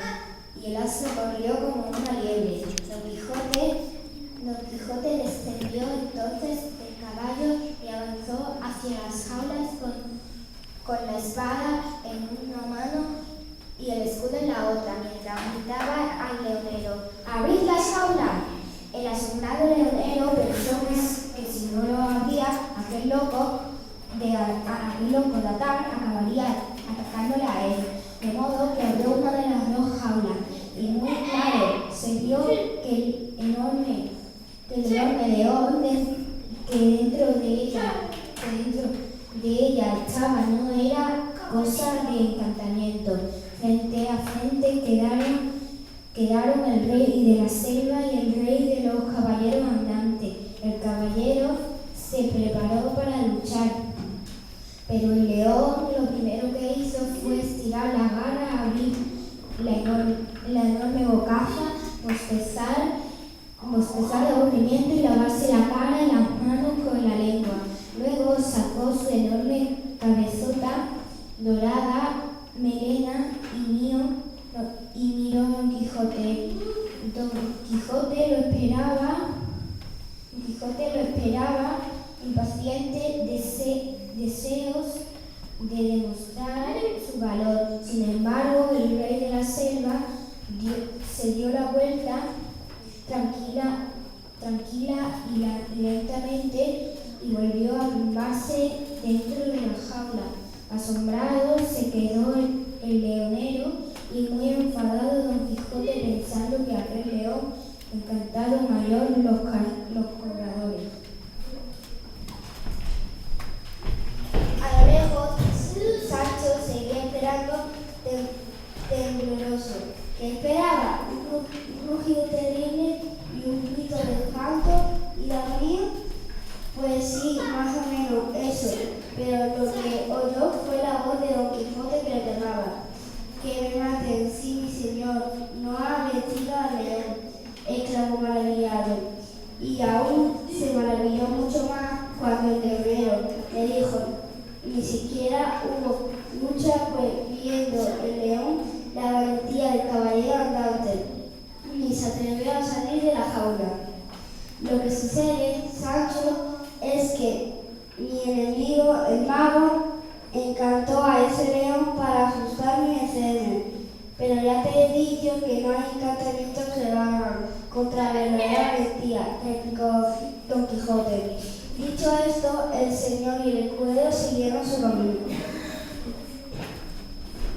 y el asno corrió como una liebre. Don Quijote descendió entonces del caballo y avanzó hacia las jaulas con la espada en una mano y el escudo en la otra, mientras gritaba al leonero: ¡abrid las jaulas! El asombrado leonero pensó que si no lo abría, aquel loco de atar acabaría atacándole a él, de modo que abrió una de las dos jaulas y muy claro se vio que el enorme león que dentro de ella estaba no era cosa de encantamiento. Frente a frente quedaron el rey de la selva y el rey de los caballeros andantes. El caballero se preparó para luchar, pero el león lo primero que hizo fue estirar la garra, abrir la enorme bocaza, bostezar de aburrimiento y lavarse la cara y las manos con la lengua. Luego sacó su enorme cabezota dorada, melena y miró a Don Quijote. Don Quijote lo esperaba Quijote lo esperaba, impaciente, deseos de demostrar su valor. Sin embargo, el rey de la selva se dio la vuelta tranquila y lentamente y volvió a tumbarse dentro de la jaula. Asombrado se quedó el leonero y muy enfadado Don Quijote, pensando que aquel león encantado mayor los cobradores. A lo lejos, Sancho seguía esperando tembloroso. ¿Qué esperaba? Un rugido terrible y un grito de espanto y agonía. Pues sí, más o menos eso, pero lo que oyó fue la voz de Don Quijote que le llamaba. Que me maten, sí, mi señor, no ha vencido al león, exclamó maravillado. Y aún se maravilló mucho más cuando el leonero le dijo, ni siquiera hubo lucha, pues viendo el león la valentía del caballero andante, ni se atrevió a salir de la jaula. Lo que sucede, Sancho, es que mi enemigo, el mago, encantó a ese león para asustarme y vencerme. Pero ya te he dicho que no hay encantamientos que valgan contra la verdadera valentía, replicó Don Quijote. Dicho esto, el señor y el escudero siguieron su camino.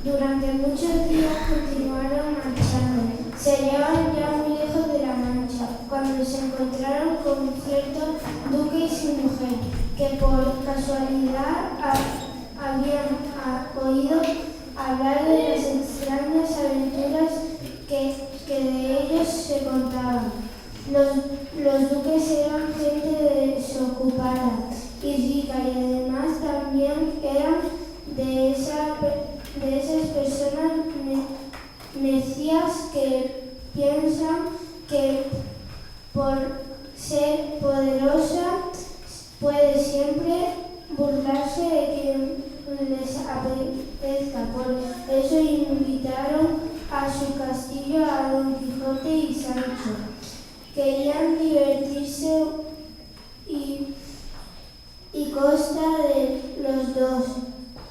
Durante muchos días continuaron marchando. Se hallaban ya muy lejos de la Mancha, cuando se encontraron con cierto duque y su mujer, que por casualidad habían oído hablar de las extrañas aventuras que de ellos se contaban. Los duques eran gente desocupada y rica, y además también eran de esas personas necias que piensan que por ser poderosa puede siempre burlarse de quien les apetezca. Por eso invitaron a su castillo a Don Quijote y Sancho. Querían divertirse y consta de los dos.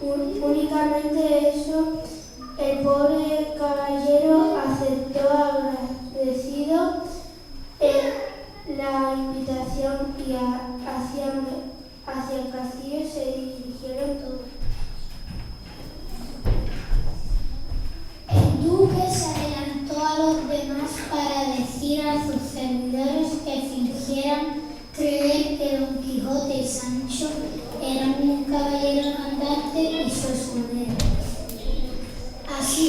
Únicamente eso, el pobre caballero aceptó agradecido la invitación y hacia el castillo se dirigieron todos. El duque se adelantó a los demás para decir a sus servidores que fingieran creer que Don Quijote y Sancho eran un caballero andante y su escudero. Así,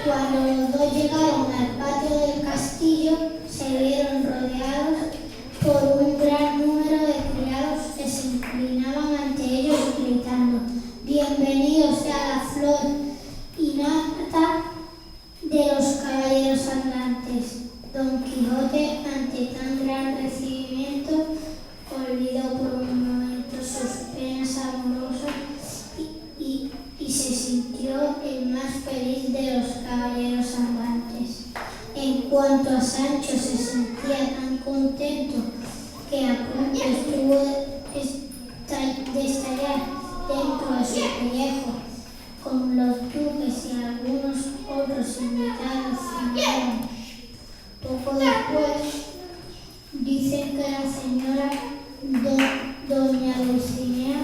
cuando los dos llegaron al patio del castillo, se vieron rodeados por un gran número de criados que se inclinaban ante ellos gritando: «Bienvenidos sea la flor y nata de los caballeros andantes». Don Quijote, ante tan gran recibimiento, olvidó por un momento sus penas amorosas y se sintió el más feliz de los caballeros andantes. En cuanto a Sancho, se sentía tan contento que a punto estuvo de estallar dentro de su pellejo, con los duques y algunos otros invitados vinieron. Poco después, dicen que la señora doña Dulcinea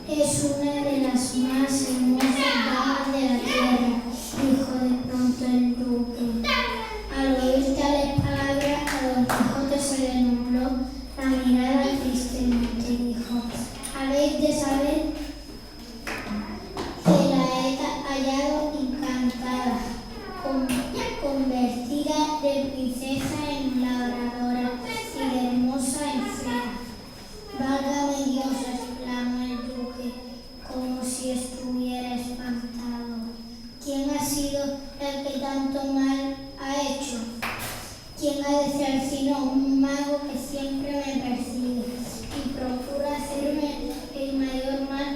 es una de las más hermosas damas de la tierra, dijo de pronto el duque. Al oír tales palabras, a Don Quijote se le nubló la mirada tristemente y dijo: «Habéis de saber que la he hallado encantada, convertida de princesa en labradora y de hermosa en fea». «Válgame Dios», exclamó el duque, como si estuviera espantado. «¿Quién ha sido el que tanto mal ha hecho? ¿Quién ha de ser sino un mago que siempre me persigue y procura hacerme el mayor mal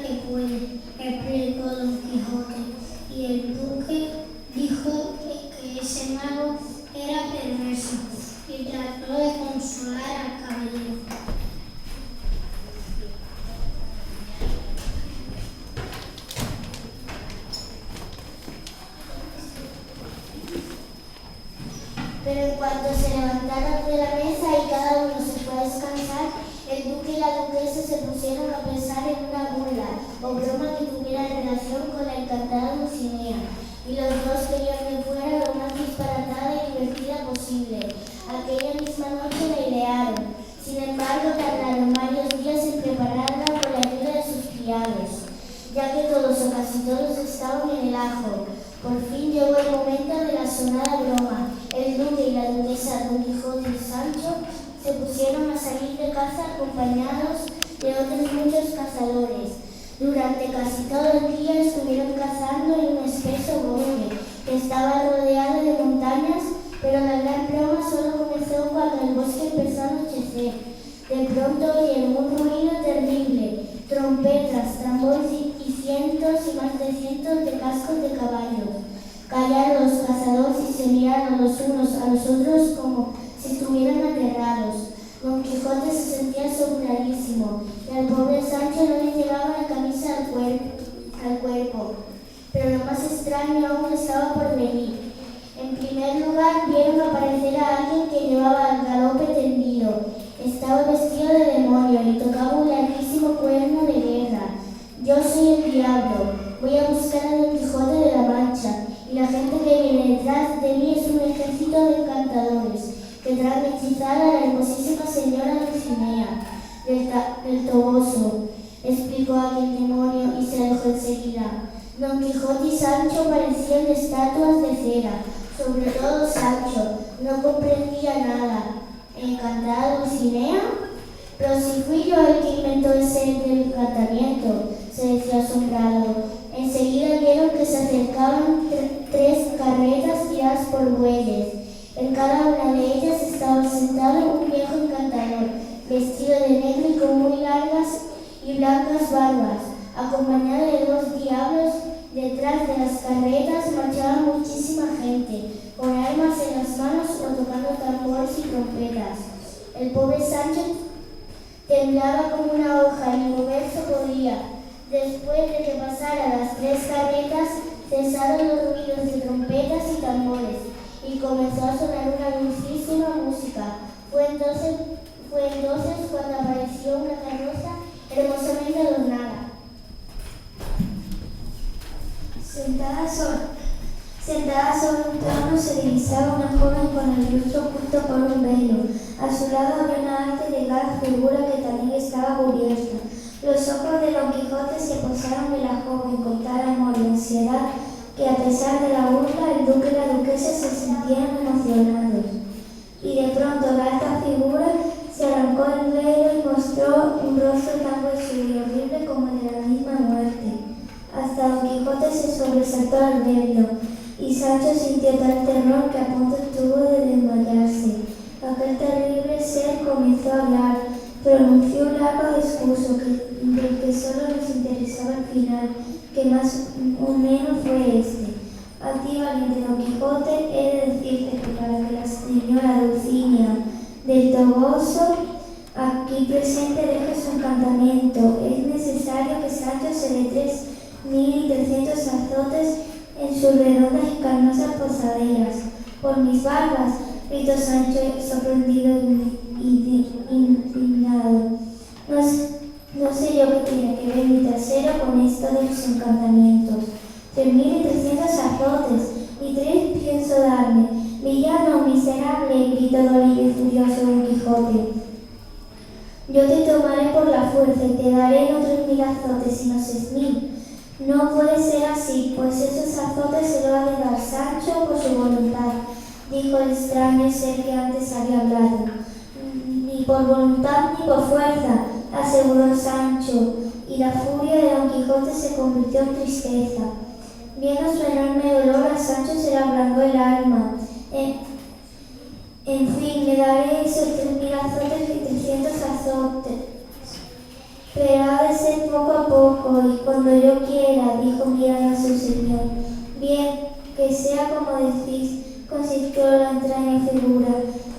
cuanto se levantaron de la mesa y cada uno se fue a descansar, el duque y la duquesa se pusieron a pensar en una burla o broma que tuviera relación con la encantada Dulcinea, y los dos querían que fuera lo más disparatada y divertida posible. Aquella misma noche la idearon. Sin embargo, tardaron varios días en prepararla con la ayuda de sus criados, ya que todos o casi todos estaban en el ajo. Por fin llegó el momento de la sonada broma. El duque y la duquesa, Don Quijote y Sancho, se pusieron a salir de caza acompañados de otros muchos cazadores. Durante casi todo el día estuvieron cazando en un espeso bosque que estaba rodeado de montañas, pero la gran broma solo comenzó cuando el bosque empezó a anochecer. De pronto oyeron un ruido terrible, trompetas, tambores y cientos y más de cientos de cascos de caballos. Callaron los cazadores y se miraron los unos a los otros como si estuvieran aterrados. Don Quijote se sentía asombradísimo y al pobre Sancho no le llegaba la camisa al cuerpo. Pero lo más extraño aún estaba por venir. En primer lugar vieron aparecer a alguien que llevaba al galope tendido. Estaba vestido de demonio y tocaba un larguísimo cuerno de guerra. Yo soy el diablo, voy a buscar a Don Quijote de la Mancha, y la gente que viene detrás de mí es un ejército de encantadores que traen hechizada a la hermosísima señora Dulcinea del Toboso, explicó aquel demonio y se alejó enseguida. Don Quijote y Sancho parecían estatuas de cera, sobre todo Sancho, no comprendía nada. ¿Encantada Dulcinea? Pero si fui yo el que inventó ese encantamiento, se decía asombrado. Enseguida vieron que se acercaban tres carretas tiradas por bueyes. En cada una de ellas estaba sentado un viejo encantador, vestido de negro y con muy largas y blancas barbas, acompañado de dos diablos. Detrás de las carretas marchaba muchísima gente, con armas en las manos o tocando tambores y trompetas. El pobre Sancho temblaba como una hoja y ni moverse podía. Después de que pasaran las tres carretas, cesaron los ruidos de trompetas y tambores, y comenzó a sonar una dulcísima música. Fue entonces cuando apareció una carroza hermosamente adornada. Sentada sobre un trono se divisaba una joven con el rostro oculto por un velo. A su lado había una alta y delgada figura que también estaba cubierta. Los ojos de Don Quijote se posaron en la joven con tal amor y ansiedad que, a pesar de la burla, el duque y la duquesa se sentían emocionados. Y de pronto la alta figura se arrancó el velo y mostró un rostro tan grueso y horrible como el de la misma muerte. Hasta Don Quijote se sobresaltó al verlo, y Sancho sintió tal terror que a punto estuvo de desmayarse. Aquel terrible ser comenzó a hablar, pronunció un largo discurso del que solo nos interesaba el final, que más o menos fue este. A ti, valiente Don Quijote, he de decirte que para que la señora Dulcinea del Toboso, aquí presente, deje su encantamiento, es necesario que Sancho se dé 3.300 azotes en sus redondas y carnosas posaderas. Por mis barbas, gritó Sancho, sorprendido y indignado. No sé yo qué tiene que ver mi trasero con esto de los encantamientos. 3.300 azotes, y 3 pienso darme. Villano miserable, gritó dolido y furioso Don Quijote. Yo te tomaré por la fuerza y te daré no 3.000 azotes, sino 6.000. No puede ser así, pues esos azotes se lo ha de dar Sancho por su voluntad, dijo el extraño ser que antes había hablado. Ni por voluntad ni por fuerza, aseguró Sancho, y la furia de Don Quijote se convirtió en tristeza. Viendo su enorme dolor, a Sancho se le ablandó el alma. En fin, le daré esos 3.000 azotes y 300 azotes. Pero ha de ser poco a poco y cuando yo quiera, dijo mirando a su señor. Bien, que sea como decís, consintió la extraña figura.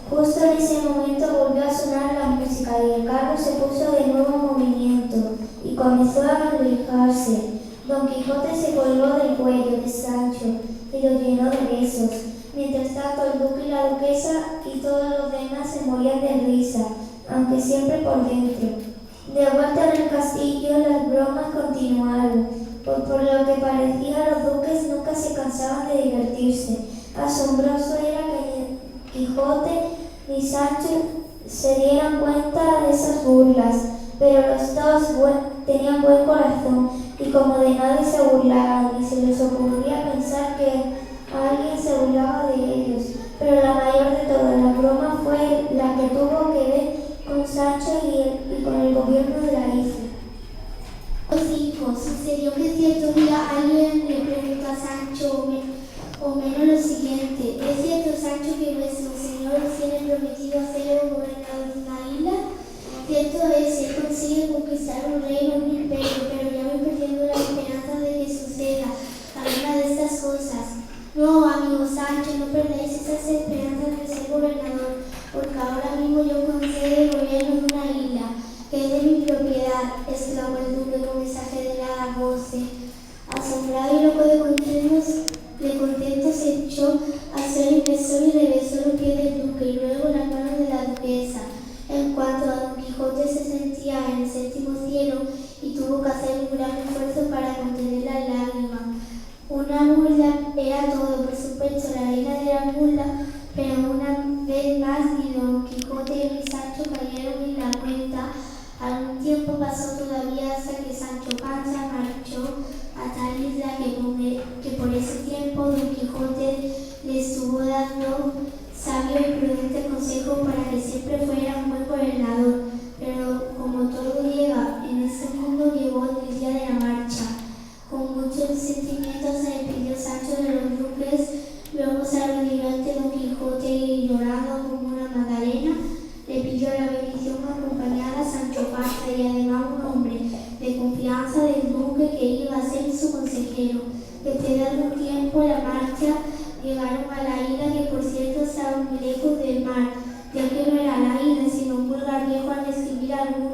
Justo en ese momento volvió a sonar la música y el carro se puso de nuevo en movimiento y comenzó a alejarse. Don Quijote se colgó del cuello de Sancho y lo llenó de besos. Mientras tanto, el duque y la duquesa todos los demás se morían de risa, aunque siempre por dentro. De vuelta en el castillo, las bromas continuaron, por lo que parecía los duques nunca se cansaban de divertirse. Asombroso era que ni Quijote ni Sancho se dieran cuenta de esas burlas, pero los dos tenían buen corazón y como de nadie se burlaban, ni se les ocurría pensar que alguien se burlaba de ellos. Pero la mayor de todas las bromas fue la que tuvo que ver con Sancho y con el gobierno de la isla. 5. Sucedió que cierto día alguien le preguntó a Sancho o menos lo siguiente: ¿es cierto, Sancho, que nuestro señor os tiene prometido hacer gobernador de una isla? Cierto es, él consigue conquistar un reino, un imperio, pero ya voy perdiendo la esperanza de que suceda alguna de estas cosas. No, amigo Sancho, no perdáis esas esperanzas de ser gobernador, porque ahora mismo yo concedo el gobierno de una isla, que es de mi propiedad, exclamó el duque con exagerada voz. Asombrado y loco de contento se echó al suelo inversor y le besó los pies del duque y luego las manos de la duquesa. En cuanto a Don Quijote, se sentía en el séptimo cielo y tuvo que hacer un gran esfuerzo para contener las lágrimas. Una burla era todo, por supuesto, la reina de la burla, pero una vez más ni Don Quijote ni Sancho cayeron en la cuenta. Algún tiempo pasó todavía hasta que Sancho Panza marchó a tal isla que por ese tiempo Don Quijote le estuvo dando sabio y prudente consejo para que siempre fuera un buen gobernador. Pero como todo llega en este mundo, llegó el día de la marcha. Con muchos sentimientos se despidió Sancho de los duques, luego se arrodilló ante Don Quijote y llorando como una magdalena, le pidió la bendición acompañada a Sancho Panza y además un hombre de confianza del duque que iba a ser su consejero. Después de algún tiempo la marcha llegaron a la isla, que por cierto estaba muy lejos del mar, ya que no era la isla sino un vulgar viejo al escribir a un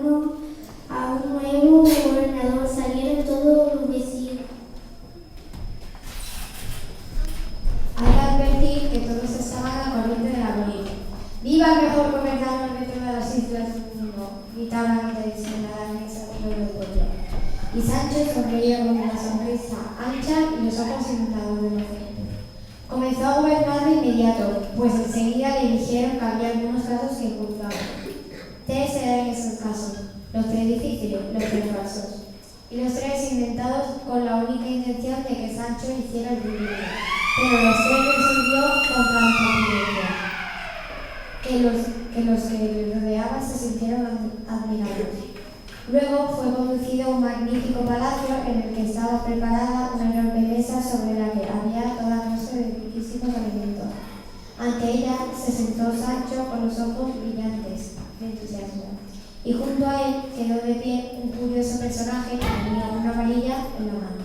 nuevo gobernador. Salieron todos los vecinos. Hay que advertir que todos estaban al corriente de la bonita. ¡Viva el mejor gobernador dentro de las islas del mundo! Gritaban antes de señalar en el segundo del pueblo. Y Sancho sonreía con una sonrisa ancha y los ojos inundados de emoción. Comenzó a gobernar de inmediato, pues enseguida le dijeron que había algunos casos que juzgaban. 3 eran esos casos, los 3 difíciles, los 3 falsos, y los 3 inventados con la única intención de que Sancho hiciera el ridículo. Pero los 3 resolvió con tanta prudencia que los que le rodeaban se sintieron admirados. Luego fue conducido a un magnífico palacio en el que estaba preparada una enorme mesa sobre la que había toda clase de riquísimos alimentos. Ante ella se sentó Sancho con los ojos brillantes de entusiasmo, y junto a él quedó de pie un curioso personaje que tenía una varilla en la mano.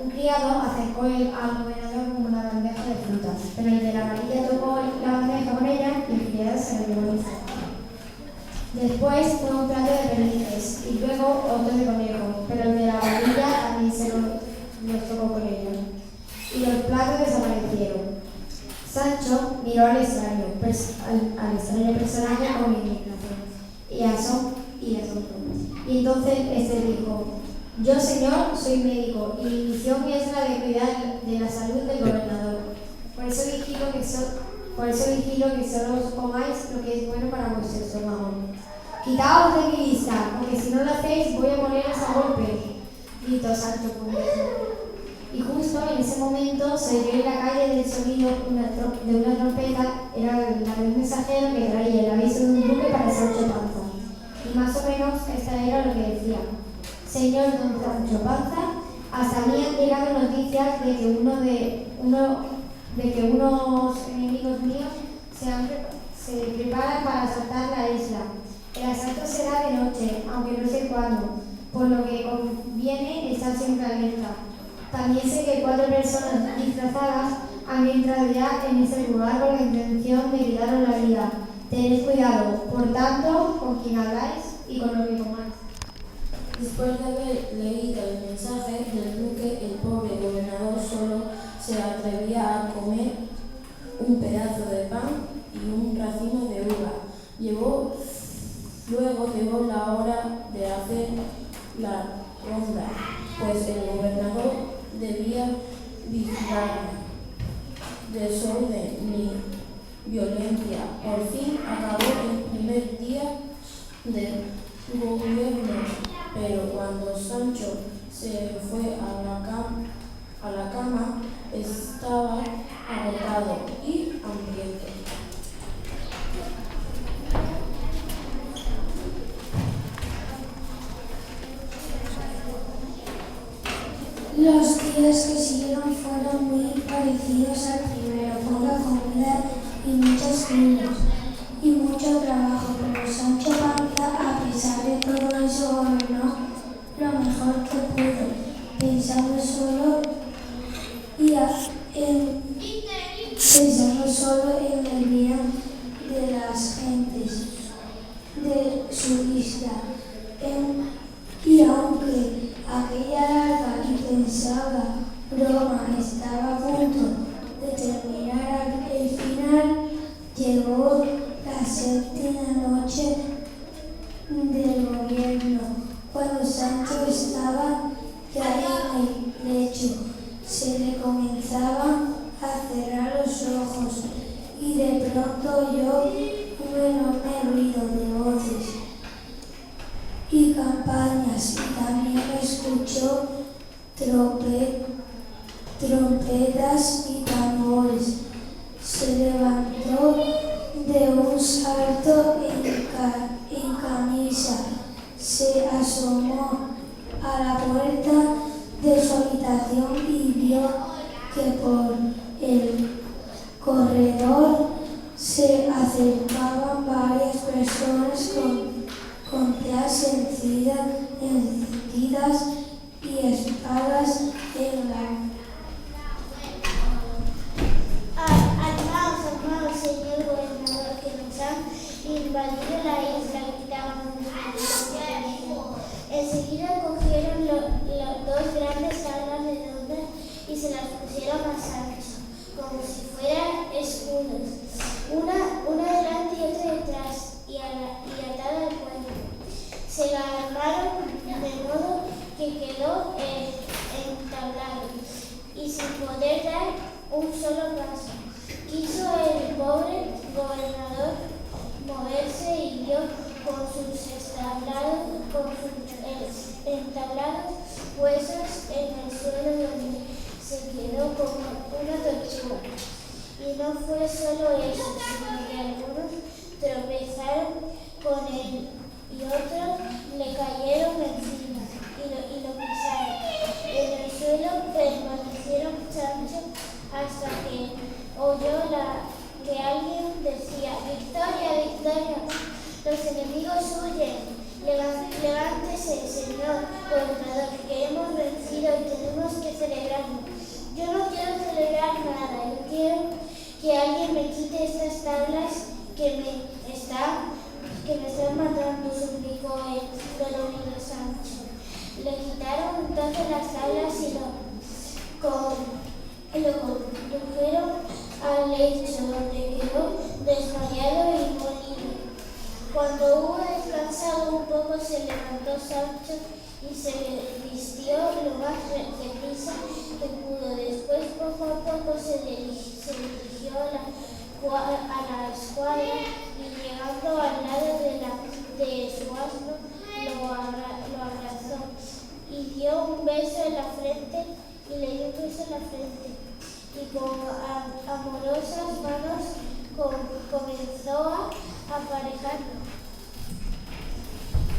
Un criado acercó al gobernador con una bandeja de frutas, pero el de la varilla tocó la bandeja con ella y el criado se la llevó listo. Después fue un plato de perdices y luego otro de conejo, pero el de la varilla también se los tocó con ella. Y los platos desaparecieron. Sancho miró al extraño personaje con indignación y asombro. Y entonces este dijo: yo, señor, soy médico y mi misión es la de cuidar de la salud del gobernador. Por eso vigilo que solo os comáis lo que es bueno para vuestro estómago. Quitaos de mi vista, porque si no lo hacéis voy a poneros a golpe, gritó Sancho furioso. Y justo en ese momento se oyó en la calle el sonido de una trompeta. Era el mensajero que traía el aviso de un duque para Sancho Panza. Y más o menos esta era lo que decía: señor don Sancho Panza, hasta mí han llegado noticias de que unos enemigos míos se preparan para asaltar la isla. El asalto será de noche, aunque no sé cuándo, por lo que conviene estar siempre alerta. También sé que 4 personas disfrazadas han entrado ya en ese lugar con la intención de quitaros la vida. Tened cuidado, por tanto, con quien habláis y con lo que comáis. Después de haber leído el mensaje del duque, el pobre gobernador solo se atrevía a comer un pedazo de pan y un llegó la hora de hacer la ronda, pues el gobernador debía vigilar desorden ni violencia. Por fin acabó el primer día del gobierno, pero cuando Sancho se fue a la cama estaba agotado y hambriento. Los días que siguieron fueron muy parecidos al primero, poca comida y muchos niños y mucho trabajo, pero Sancho Panza, a pesar de todo eso, gobernó lo mejor que pudo, pensando solo en el bien de las gentes de su isla. Y aunque aquella larga y pensada broma estaba a punto de terminar, al final llegó la séptima noche del gobierno, cuando Sancho estaba ya en el lecho. Se le comenzaban a cerrar los ojos y de pronto oyó un enorme ruido de voces y campañas, y también escuchó trompetas y tambores. Se levantó de un salto en camisa, se asomó a la puerta de su habitación y vio que por el corredor se acercaban varias personas con teas encendidas y espadas en la... Armaos, señor gobernador, que nos han invadido la isla, gritaban unos. Enseguida cogieron dos grandes alas redondas y se las pusieron a Sancho, como si fueran escudos, una delante y otra detrás, y atada al cuello. Se la armaron de modo que quedó entablado y sin poder dar un solo paso. Quiso el pobre gobernador moverse y vio con sus entablados huesos en el suelo, donde se quedó como una tortuga. Y no fue solo eso, sino que algunos tropezaron con él y otros le cayeron encima y lo pisaron. En el suelo permanecieron Sancho hasta que oyó que alguien decía: ¡Victoria, victoria! Los enemigos huyen. Levántese, señor gobernador, que hemos vencido y tenemos que celebrarlo. Yo no quiero celebrar nada, yo quiero que alguien me quite estas tablas que me están matando, suplicó el dolorido Sancho. Le quitaron entonces las tablas y lo condujeron al lecho, donde quedó desmayado y molido. Cuando hubo descansado un poco, se levantó Sancho y se vistió lo más deprisa que pudo. Después, poco a poco, se dirigió a la escuadra y, llegando al lado de su asno, lo abrazó y dio un beso en la frente, y con amorosas manos comenzó a aparejarlo.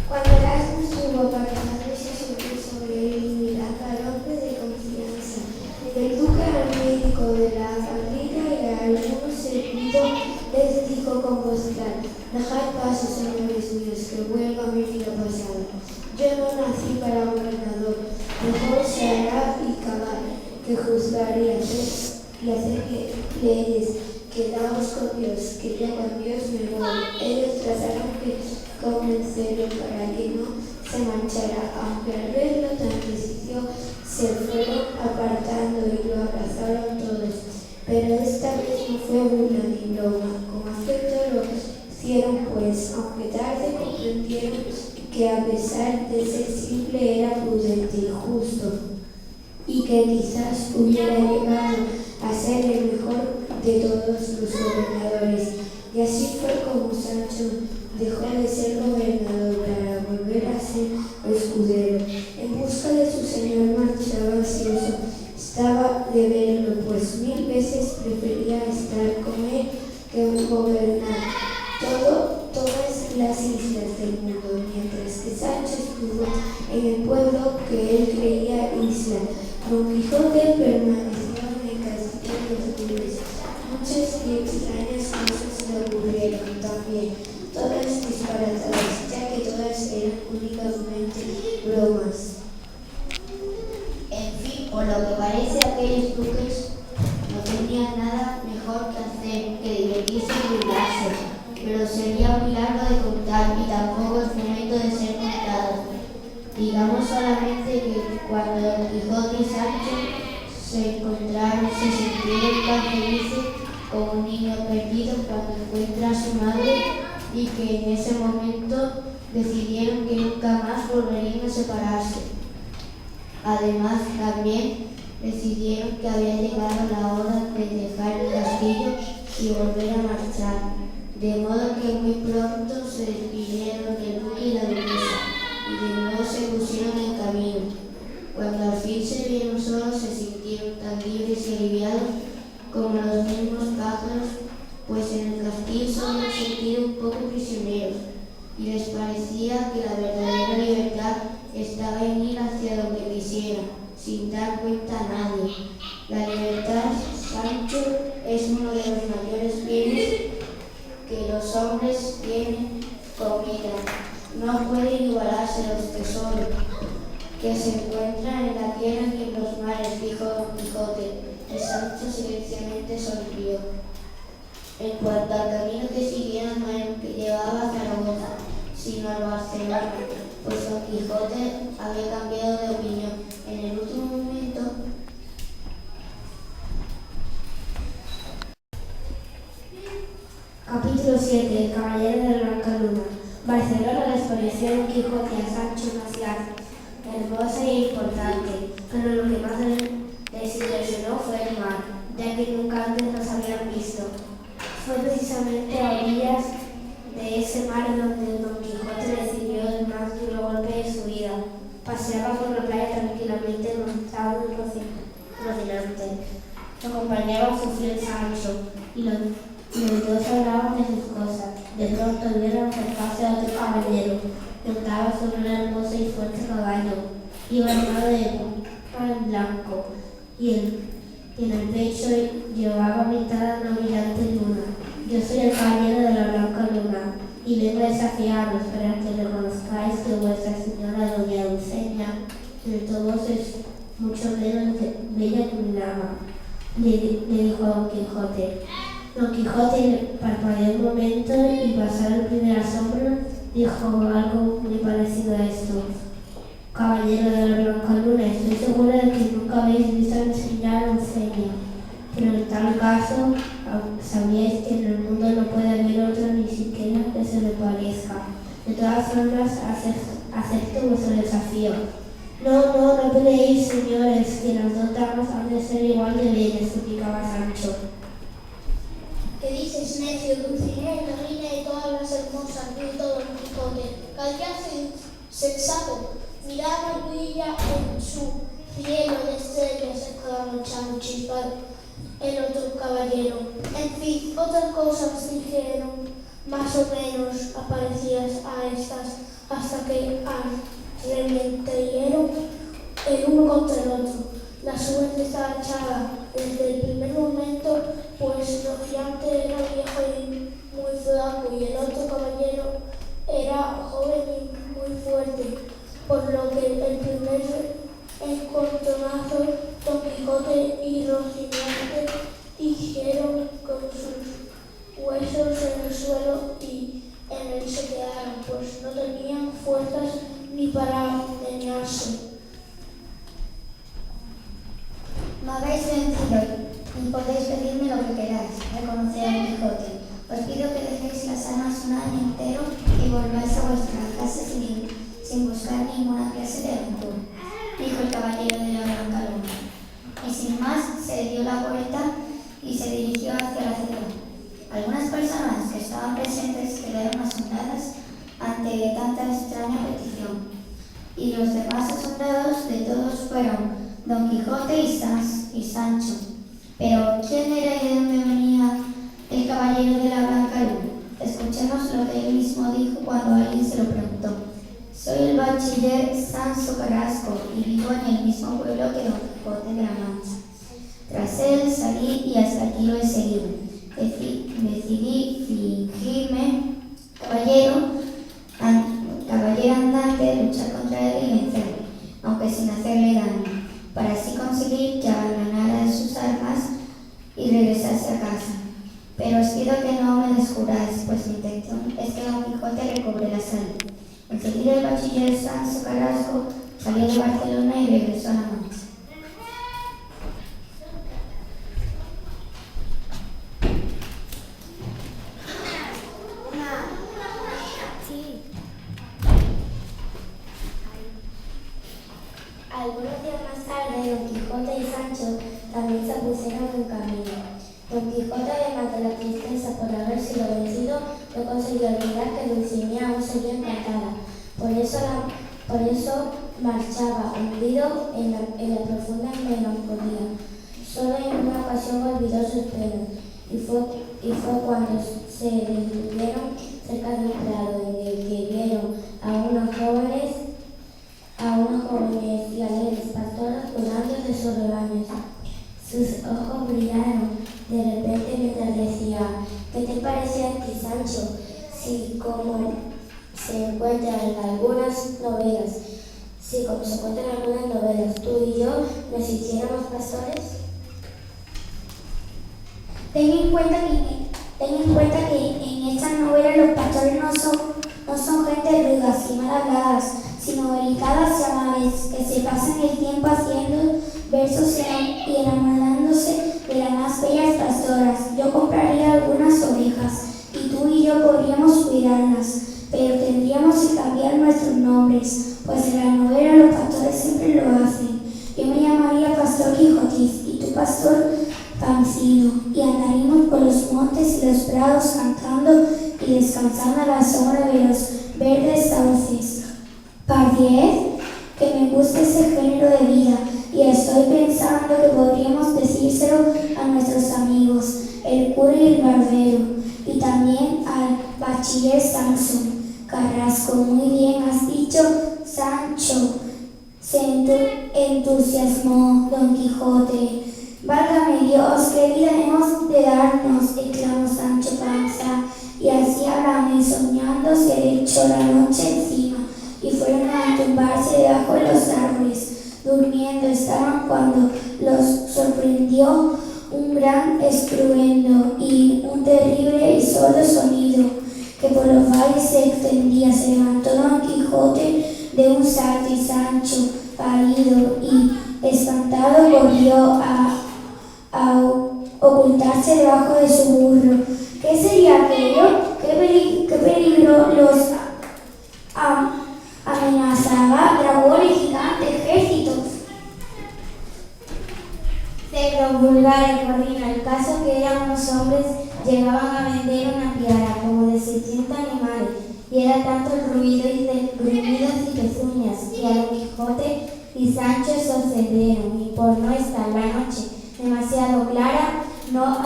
Cuando Erasmo estuvo aparejado, se subió sobre él y mirando al hombre de confianza, del duque al médico de la familia y a algunos servidos, les dijo con voz clara: dejad paso, señores míos, que vuelva a mi vida pasada. Yo no nací para gobernador, mejor se hará y cavar, que juzgar y hacer leyes. Quedaos con Dios, que yo con Dios me voy. Ellos trataron de convencerlo para que no se manchara, aunque al verlo tan decidido se fueron apartando y lo abrazaron todos. Pero esta vez no fue burla ni broma. Con afecto lo Hicieron pues, aunque tarde comprendieron que a pesar de ser simple era prudente y justo, y que quizás hubiera llegado a ser el mejor de todos los gobernadores. Y así fue como Sancho dejó de ser gobernador para volver a ser escudero. En busca de su señor marchaba ansioso, estaba de verlo, pues 1000 veces prefería estar con él que gobernar todas las islas del mundo, mientras que Sancho estuvo en el pueblo que él creía isla. Don Quijote permaneció en el castillo de los Dulces. Muchas y extrañas cosas le ocurrieron también, todas disparatadas, ya que todas eran únicamente bromas. En fin, por lo que parece, aquellos duques no tenían nada mejor que hacer que divertirse y burlarse, pero sería muy largo de contar y tampoco es momento de ser contado. Digamos solamente que cuando Don Quijote y Sancho se encontraron, se sintieron tan felices como un niño perdido cuando encuentra a su madre, y que en ese momento decidieron que nunca más volverían a separarse. Además, también decidieron que había llegado la hora de dejar el castillo y volver a marchar, de modo que muy pronto se despidieron del duque y la duquesa, y de nuevo se pusieron en camino. Cuando al fin se vieron solos, se sintieron tan libres y aliviados como los mismos pájaros, pues en el castillo se habían sentido un poco prisioneros, y les parecía que la verdadera libertad estaba en ir hacia donde quisiera, sin dar cuenta a nadie. La libertad, Sancho, es uno de los mayores bienes que los hombres tienen con ella. No pueden igualarse los tesoros que se encuentran en la tierra ni en los mares, dijo Don Quijote. Y Sancho silenciosamente sonrió. En cuanto al camino que siguieron, no era el que llevaba a Zaragoza, sino al Barcelona, pues Don Quijote había cambiado de opinión. En el último momento, Capítulo 7. El caballero de la Blanca Luna. Barcelona les pareció a Don Quijote y a Sancho una ciudad hermosa e importante, pero lo que más les impresionó fue el mar, ya que nunca antes los habían visto. Fue precisamente a orillas de ese mar donde Don Quijote recibió el más duro golpe de su vida. Paseaba por la playa tranquilamente montado en Rocinante. Lo acompañaba su fiel Sancho, y los dos hablaban de sus cosas. De pronto vieron acercarse a otro caballero. Montaba sobre un hermoso y fuerte caballo. Iba armado de punta blanco, y en el pecho llevaba pintada una brillante luna. Yo soy el caballero de la Blanca Luna, y vengo a desafiaros para que reconozcáis que vuestra señora doña Dulcinea del Toboso es mucho menos bella que mi dama, le dijo Don Quijote. Don Quijote parpadeó un momento y, pasado el primer asombro, dijo algo muy parecido a esto. Caballero de la Blanca Luna, estoy seguro de que nunca habéis visto enseñar a Dulcinea, pero en tal caso sabíais que en el mundo no puede haber otro ni siquiera que se le parezca. De todas formas, acepto vuestro desafío. No peleéis, señores, que las dos damas han de ser igual de bellas, suplicaba Sancho. ¿Qué dices, necio? Dulcinea es la reina de todas las hermosas, gritó Don Quijote. Cállate, sensato. Mirad, brilla en su cielo de estrellas, exclamó Sancho, el otro caballero. En fin, otras cosas dijeron, más o menos parecidas a estas, hasta que arremetieron el uno contra el otro. La suerte estaba echada desde el primer momento, pues Rocinante era viejo y muy flaco, y el otro caballero era joven y muy fuerte, por lo que el primer encontronazo Don Quijote y Rocinante hicieron con sus huesos en el suelo y en él se quedaron, pues no tenían fuerzas ni para dañarse. Me habéis vencido y podéis pedirme lo que queráis, reconoció Don Quijote. Os pido que dejéis la sala más un año entero y volváis a vuestra casa sin buscar ninguna clase de aventura, dijo el caballero de la blanca luna. Y sin más se dio la vuelta y se dirigió hacia la ciudad. Algunas personas que estaban presentes quedaron asombradas ante tanta extraña petición, y los demás asombrados de todos fueron Don Quijote y Sancho. Pero ¿quién era y de dónde venía el caballero de la blanca luna? Escuchemos lo que él mismo dijo cuando alguien se lo preguntó. Soy el bachiller Sancho Carrasco y vivo en el mismo pueblo que Don Quijote de la Mancha. Tras él salí y hasta aquí lo he seguido. Decidí fingirme caballero andante, luchar contra él y vencerle, aunque sin hacerle daño, para así conseguir que abandonara sus armas y regresase a casa. Pero os pido que no me desjuráis, pues mi intención es que Don Quijote recobre la salud. Enseguida el bachiller Sancho Carrasco salió de Barcelona y regresó a la Mancha. Algunos días más tarde, Don Quijote y Sancho también se pusieron en camino. Don Quijote, además de la tristeza por haber sido vencido, no consiguió olvidar que Dulcinea aún seguía encantada. Por eso marchaba hundido en la profunda melancolía. Solo en una ocasión olvidó sus penas, y fue cuando se detuvieron cerca de un prado en el que vieron a unos jóvenes y alegres pastores cuidando de sus rebaños. Sus ojos brillaron de repente mientras decía: ¿qué te parece a ti, Sancho? Si como se encuentran algunas novelas, tú y yo nos hiciéramos pastores. Ten en cuenta que en esta novela los pastores no son gente rudas y mal habladas, sino delicadas y amables, que se pasan el tiempo haciendo versos y enamorándose de las más bellas pastoras. Yo compraría algunas ovejas y tú y yo podríamos cuidarlas, pero tendríamos que cambiar nuestros nombres, pues en la novela los pastores siempre lo hacen. Yo me llamaría Pastor Quijotis y tú Pastor Pancino, y andaríamos por los montes y los prados cantando y descansando a la sombra de los verdes sauces. Pardiez, que me gusta ese género de vida, y estoy pensando que podríamos decírselo a nuestros amigos, el cura y el barbero, y también al bachiller Sancho Carrasco. Muy bien has dicho, Sancho, se entusiasmó Don Quijote. Válgame Dios, qué vida hemos de darnos, exclamó Sancho Panza, y así hablando y soñando se le echó la noche encima, y fueron a tumbarse debajo de los árboles. Durmiendo estaban cuando los sorprendió un gran estruendo y un terrible y sordo sonido que por los valles se extendía. Se levantó Don Quijote de un salto y Sancho, pálido y espantado, corrió a ocultarse debajo de su burro. ¿Qué sería aquello? ¿Qué peligro los amenazaba? Dragones, gigantes, ejércitos. Se promulgara en Corrina el caso que eran unos hombres, llegaban a vender una piara como de 600 animales, y era tanto el ruido y de gruñidos y pezuñas, y a Don Quijote y Sancho sorprendieron, y por no estar la noche demasiado clara, no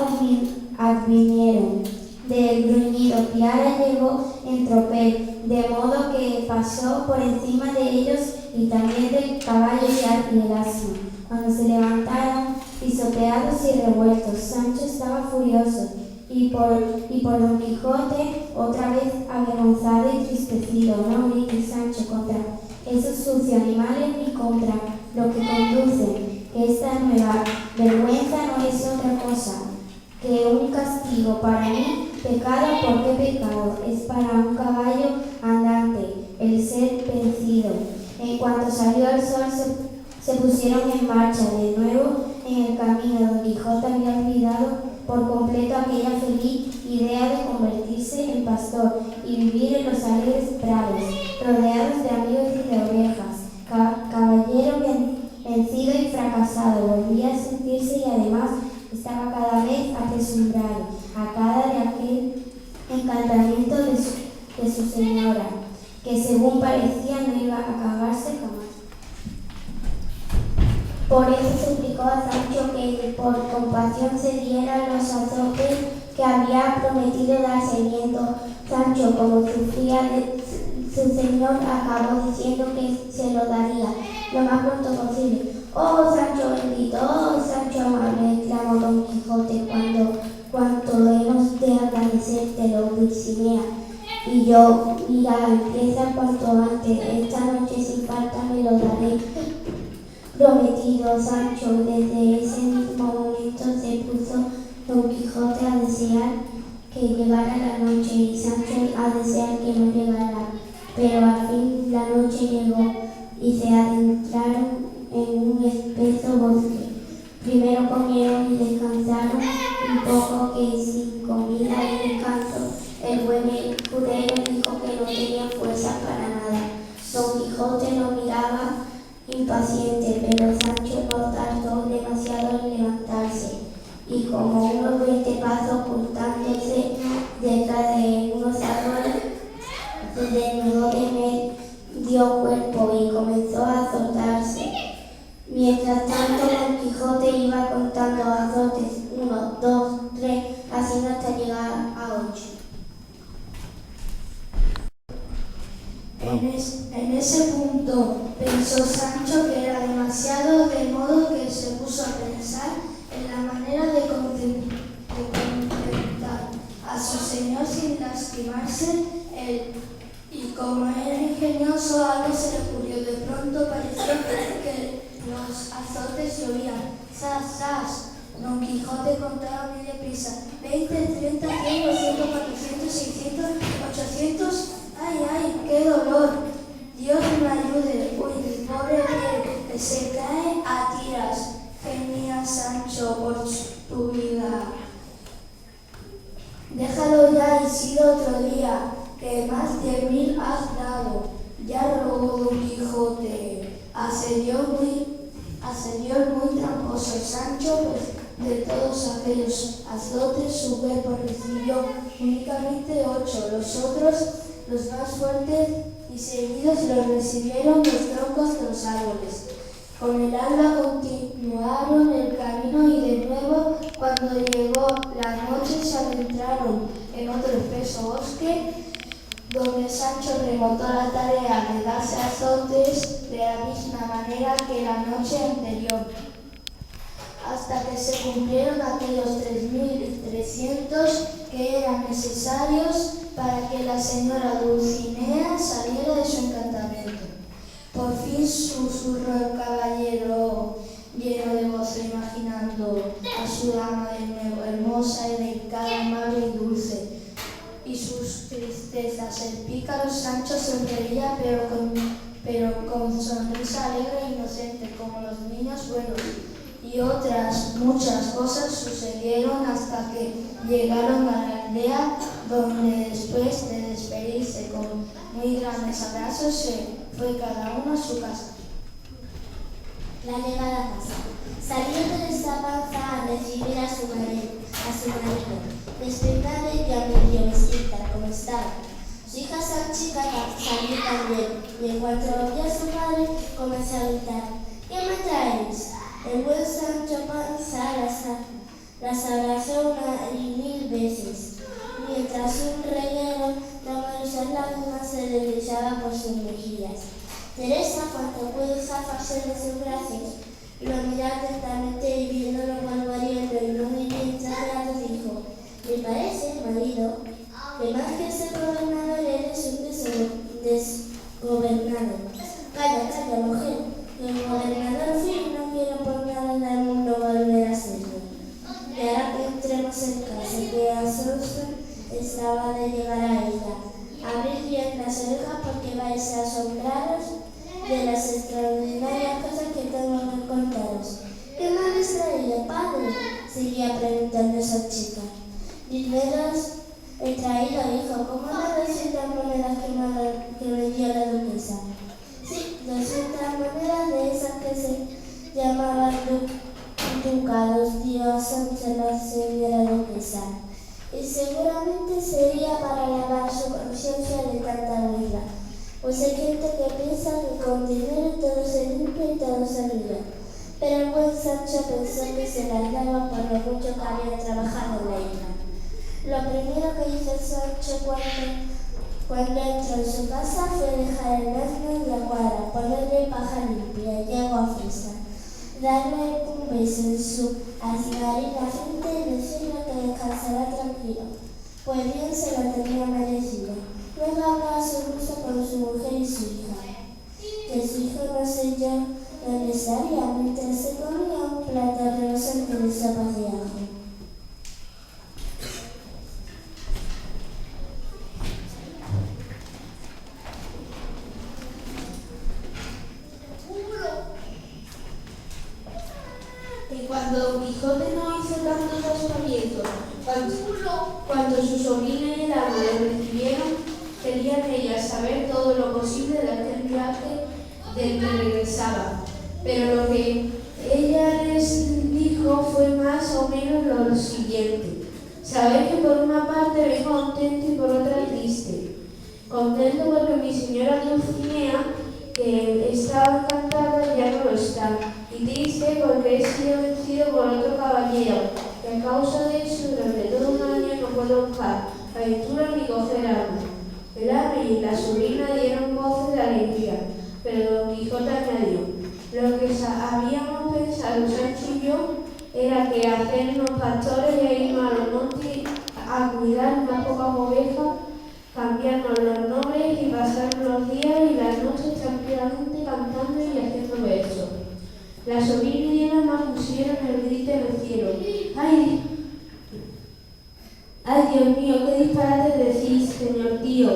advinieron del gruñido. Piara llegó en tropel, de modo que pasó por encima de ellos y también del caballo y del asno. Cuando se levantaron, pisoteados y revueltos, Sancho estaba furioso, y por Don Quijote otra vez avergonzado y tristecido. No grites, Sancho, contra esos sucios animales ni contra lo que conducen, que esta nueva vergüenza no es otra cosa que un castigo para mí. Pecado, ¿por qué pecado? Es para un caballo andante el ser vencido. En cuanto salió el sol se pusieron en marcha de nuevo en el camino. Don Quijote había olvidado por completo aquella feliz idea de convertirse en pastor y vivir en los alegres prados, rodeados de amigos y de ovejas. Caballero vencido y fracasado, volvía a sentirse y además estaba cada vez apesadumbrado a causa de aquel encantamiento de su señora, que según parecía no iba a acabarse jamás. Por eso suplicó a Sancho que por compasión se diera los azotes que había prometido darse, viendo Sancho como sufría de su señor, acabó diciendo que se lo daría lo más pronto posible. ¡Oh, Sancho bendito! ¡Oh, Sancho amable! Exclamó Don Quijote, cuanto hemos de agradecértelo, Dulcinea. Y yo, mira, empieza cuanto antes, esta noche sin falta me lo daré prometido. Sancho, desde ese mismo momento se puso Don Quijote a desear que llegara la noche y Sancho a desear que no llegara, pero al fin la noche llegó y se adentraron en un espeso bosque. Primero comieron y descansaron un poco, que sin comida y descanso el buen escudero dijo que no tenía fuerza para nada. Don Quijote lo miraba impaciente, pero Sancho no tardó demasiado en levantarse y como unos 20 pasos ocultándose detrás de unos árboles, se desnudó de medio cuerpo y comenzó a azotarse. Mientras tanto, Don Quijote iba contando azotes, 1, 2, 3, así hasta llegar a 8. En ese punto pensó Sancho que era demasiado, de modo que se puso a pensar en la manera de contentar a su señor sin lastimarse él. Y como era ingenioso, algo se le ocurrió. De pronto pareció que los azotes llovían. ¡Sas, sas! Don Quijote contaba muy deprisa. 20, 30, 100, 200, 400, 600, 800... ¡Ay, ay! ¡Qué dolor! Dios me ayude. ¡Uy, mi pobre pie! Que se cae a tiras. Gemía Sancho por tu vida. Déjalo ya y sigue otro día, que más de 1000 has dado. Ya rogó Don Quijote. Asedió el muy tramposo Sancho, pues de todos aquellos azotes su cuerpo recibió únicamente 8, los otros, los más fuertes y seguidos, los recibieron los troncos de los árboles. Con el alba continuaron el camino y de nuevo, cuando llegó la noche, se adentraron en otro espeso bosque, donde Sancho remontó la tarea de darse azotes de la misma manera que la noche anterior, hasta que se cumplieron aquellos 3300 que eran necesarios para que la señora Dulcinea saliera de su encantamiento. Por fin susurró el caballero lleno de gozo, imaginando a su dama de nuevo, hermosa y delicada, amable y dulce, y sus tristezas. El pícaro Sancho sonreía, pero con sonrisa alegre e inocente, como los niños buenos. Y otras muchas cosas sucedieron hasta que llegaron a la aldea, donde después de despedirse con muy grandes abrazos se fue cada uno a su casa. La llegada a casa. Salió de esta panza a recibir a su marido, despeinada y ya medio vestida como estaba. Su hija Sanchica salió también, y en cuanto vio a su padre, comenzó a gritar: ¿Qué me traes? El buen Sancho Panza las abrazó 1000 veces, mientras un reguero de numerosas lágrimas se deslizaba por sus mejillas. Teresa, cuanto pudo zafarse de sus brazos, lo miró atentamente y viéndolo malvariando y no muy bien exagerado, dijo: Me parece, marido, que más que ser gobernador eres un desgobernado. Calla, calla, mujer, que el gobernador fui y no quiero por nada en el mundo volver a serlo. Y ahora que entremos en casa, que Asunción estaba de llegar a ella. Abrid bien las orejas porque vais a asombraros de las extraordinarias cosas que tengo que contaros. ¿Qué me habéis traído, padre? Seguía preguntando esa chica. Dímelos El traído dijo: ¿cómo no 200 monedas que me dio la duquesa? Sí, 200 monedas de esas que se llamaban ducados, dio a Sancho la señora duquesa. Y seguramente sería para lavar su conciencia de tanta burla, pues hay gente que piensa que con dinero todo se limpia y todo se arregla. Pero el buen Sancho pensó que se las daba por lo mucho que había trabajado en la isla. Lo primero que hizo Sancho cuando entró en su casa fue dejar el asno en la cuadra, ponerle paja limpia y agua fresca, darle un beso en su acigarina frente y decirle que descansará tranquilo, pues bien se lo tenía merecido. Luego habló a su gusto con su mujer y su hija, que su hijo no sé yo dónde estaría, mientras se comía un plato rebosante de sopa de ajo. Y cuando Don Quijote no hizo tantos aspavientos, cuando su sobrina y el ama le recibieron, querían ellas saber todo lo posible de aquel viaje del que regresaba. Pero lo que ella les dijo fue más o menos lo siguiente: sabéis que por una parte vengo contento y por otra triste. Contento porque mi señora Dulcinea, que estaba encantada, ya no lo está, y triste porque he sido vencido por otro caballero, que a causa de eso durante todo un año no puedo buscar aventura ni coger armas. El ama y la sobrina dieron voces de alegría, pero Don Quijote añadió: lo que habíamos pensado Sancho y yo era que hacernos pastores y irnos a los montes a cuidar unas pocas ovejas, cambiarnos los nombres y pasar los días y las noches tranquilamente cantando y haciendo versos. La sobrina y el ama pusieron el grito en el cielo: ¡Ay, Dios mío, qué disparate decís, señor tío!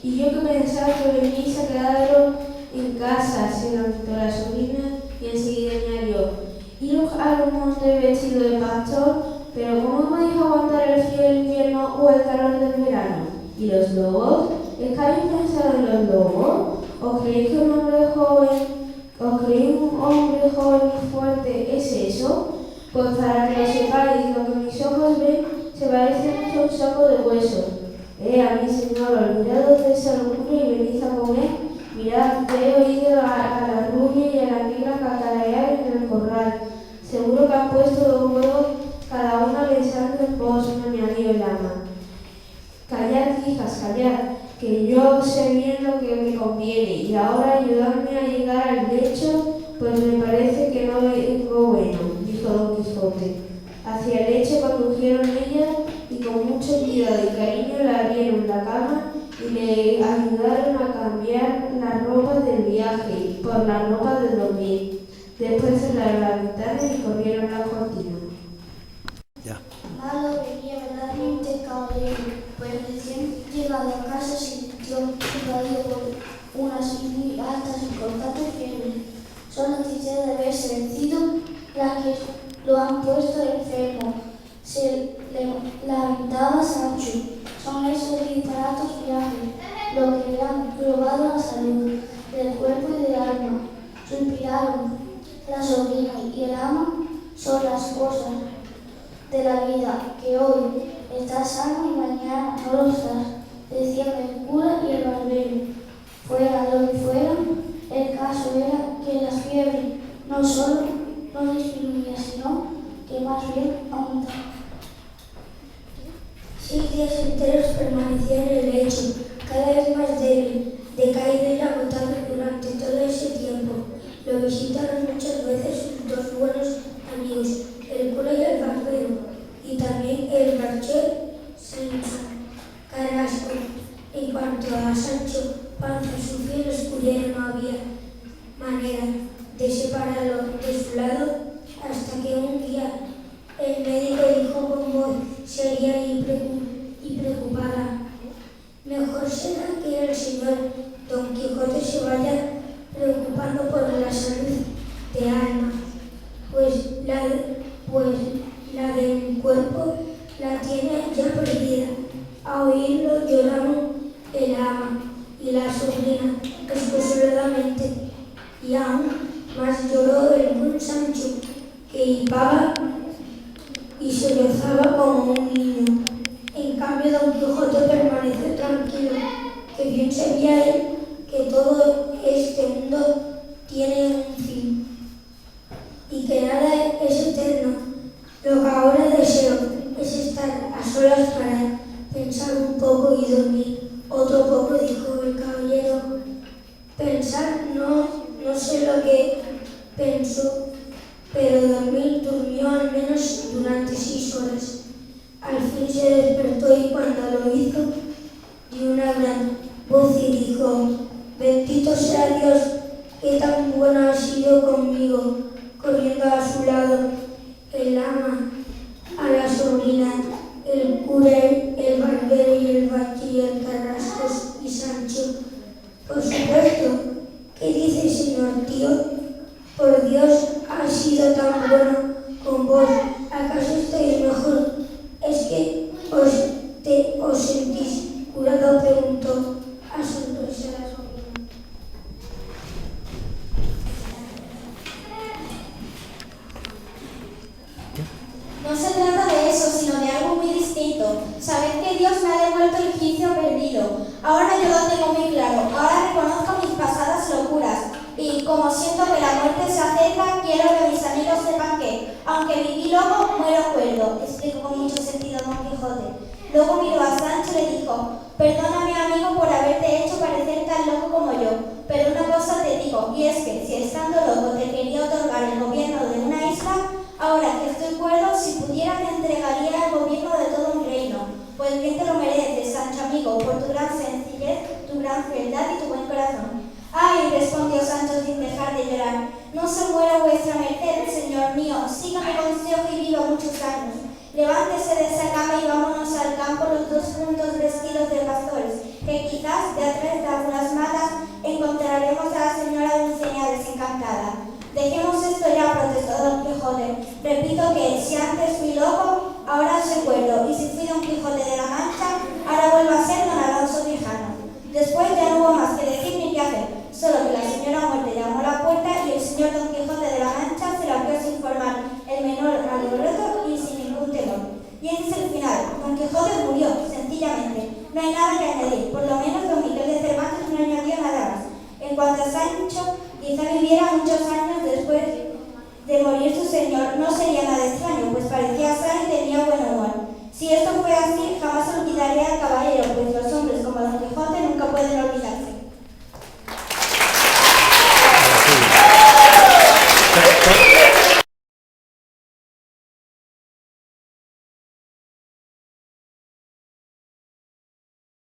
Y yo que pensaba que venís a quedaros en casa, se levantó la sobrina y enseguida añadió: iros a los montes vestido de pastor, pero ¿cómo podéis aguantar el frío del invierno o el calor del verano? ¿Y los lobos? ¿Es que habéis pensado en los lobos? ¿Os creéis que un hombre joven y fuerte es eso? Pues para que lo sepáis, lo que mis ojos ven se parece mucho a un saco de huesos. A mi señor, olvidados de esa locura y venid a comer. Mirad, he oído a la rubia y a la negra cacarear en el corral. Seguro que han puesto 2 huevos cada una pensando en vos, añadió el ama. Callad, hijas, callad, que yo sé bien lo que me conviene, y ahora ayudadme a llegar al lecho, pues me parece que no vengo bueno, dijo Don Quijote. Hacia el lecho condujeron ellas y con mucho cuidado y cariño le abrieron la cama y le ayudaron a cambiar las ropas del viaje por las ropas de dormir. Después cerraron la ventana y corrieron las cortinas. Malo venía verdaderamente caballero, pues recién llegado a casa se sintió invadido por unas muy altas y cortantes fiebres. Son noticias de haberse vencido las que lo han puesto enfermo. Se lamentaba Sancho. Son esos disparatos viajes lo que le han robado la salud del cuerpo y del alma. Suspiraron la sobrina y el ama. Son las cosas de la vida, que hoy está sano y mañana no lo está, decían el cura y el barbero. Fuera lo que fuera, el caso era que la fiebre no solo no disminuía, sino que más bien aumentaba. 6 días enteros permanecía en el lecho, cada vez más débil, decaído y agotado durante todo ese tiempo. Lo visitaron muchas veces sus 2 buenos amigos, el cura y el barbero, y también el marchés Sancho Carrasco. En cuanto a Sancho Panza, su fiel escudero, no había manera de separarlo de su lado, hasta que un día el médico dijo con voz seria y preocupada: mejor será que el señor Don Quijote se vaya preocupando por la salud de alma, pues la del cuerpo la tiene ya perdida. Ha y aún más lloró el buen Sancho, que hipaba y sollozaba como un niño. En cambio, Don Quijote permaneció tranquilo, que bien sabía él que todo este mundo tiene un fin y que nada es eterno. Lo que ahora deseo es estar a solas para pensar un poco y dormir. Otro poco, dijo el caballero. Pensar, no sé lo que pensó, pero dormir durmió al menos durante 6 horas. Al fin se despertó y cuando lo hizo, dio una gran voz y dijo: bendito sea Dios, que tan bueno ha sido conmigo. Corriendo a su lado, el ama, a la sobrina, el cura, el barbero y el bachiller Carrascos y Sancho. Por supuesto, ¿qué dice, señor tío? Por Dios, ha sido tan bueno con vos. ¿Acaso estáis mejor? ¿Es que os sentís curado? Preguntó asombrosa la sobrina. No se trata de eso, sino de algo muy distinto. Sabed que Dios me ha devuelto el juicio perdido. Ahora yo lo tengo muy claro. Ahora reconozco mis pasadas locuras. Y como siento que la muerte se acerca, quiero que mis amigos sepan que, aunque viví loco, muero cuerdo, explicó con mucho sentido Don Quijote. Luego miró a Sancho y le dijo: perdóname, amigo, por haberte hecho parecer tan loco como yo, pero una cosa te digo, y es que si estando loco te quería otorgar el gobierno de una isla, ahora que estoy cuerdo, si pudiera te entregaría el gobierno de todo un reino. Pues bien te lo mereces, Sancho amigo, por tu gran sencillez, tu gran fealdad y tu buen corazón. ¡Ay!, respondió Sancho sin dejar de llorar, no se muera vuestra merced, señor mío, siga mi consejo y viva muchos años. Levántese de esa cama y vámonos al campo los dos juntos vestidos de pastores, que quizás de atrás de algunas matas encontraremos a la señora Dulcinea desencantada. Dejemos esto ya, protestó Don Quijote. Repito que si antes fui loco, ahora soy cuerdo, y si fui Don Quijote de la Mancha, ahora vuelvo a ser Don Alonso Quijano. Después ya no hubo más que decir ni que hacer, solo que la señora Muerte llamó a la puerta y el señor Don Quijote de la Mancha se la abrió sin formar el menor alboroto y sin ningún temor. Y ese es el final. Don Quijote murió, sencillamente. No hay nada que añadir, por lo menos Don Miguel de Cervantes no añadió nada más. En cuanto a Sancho, quizá viviera muchos años después de morir su señor, no sería nada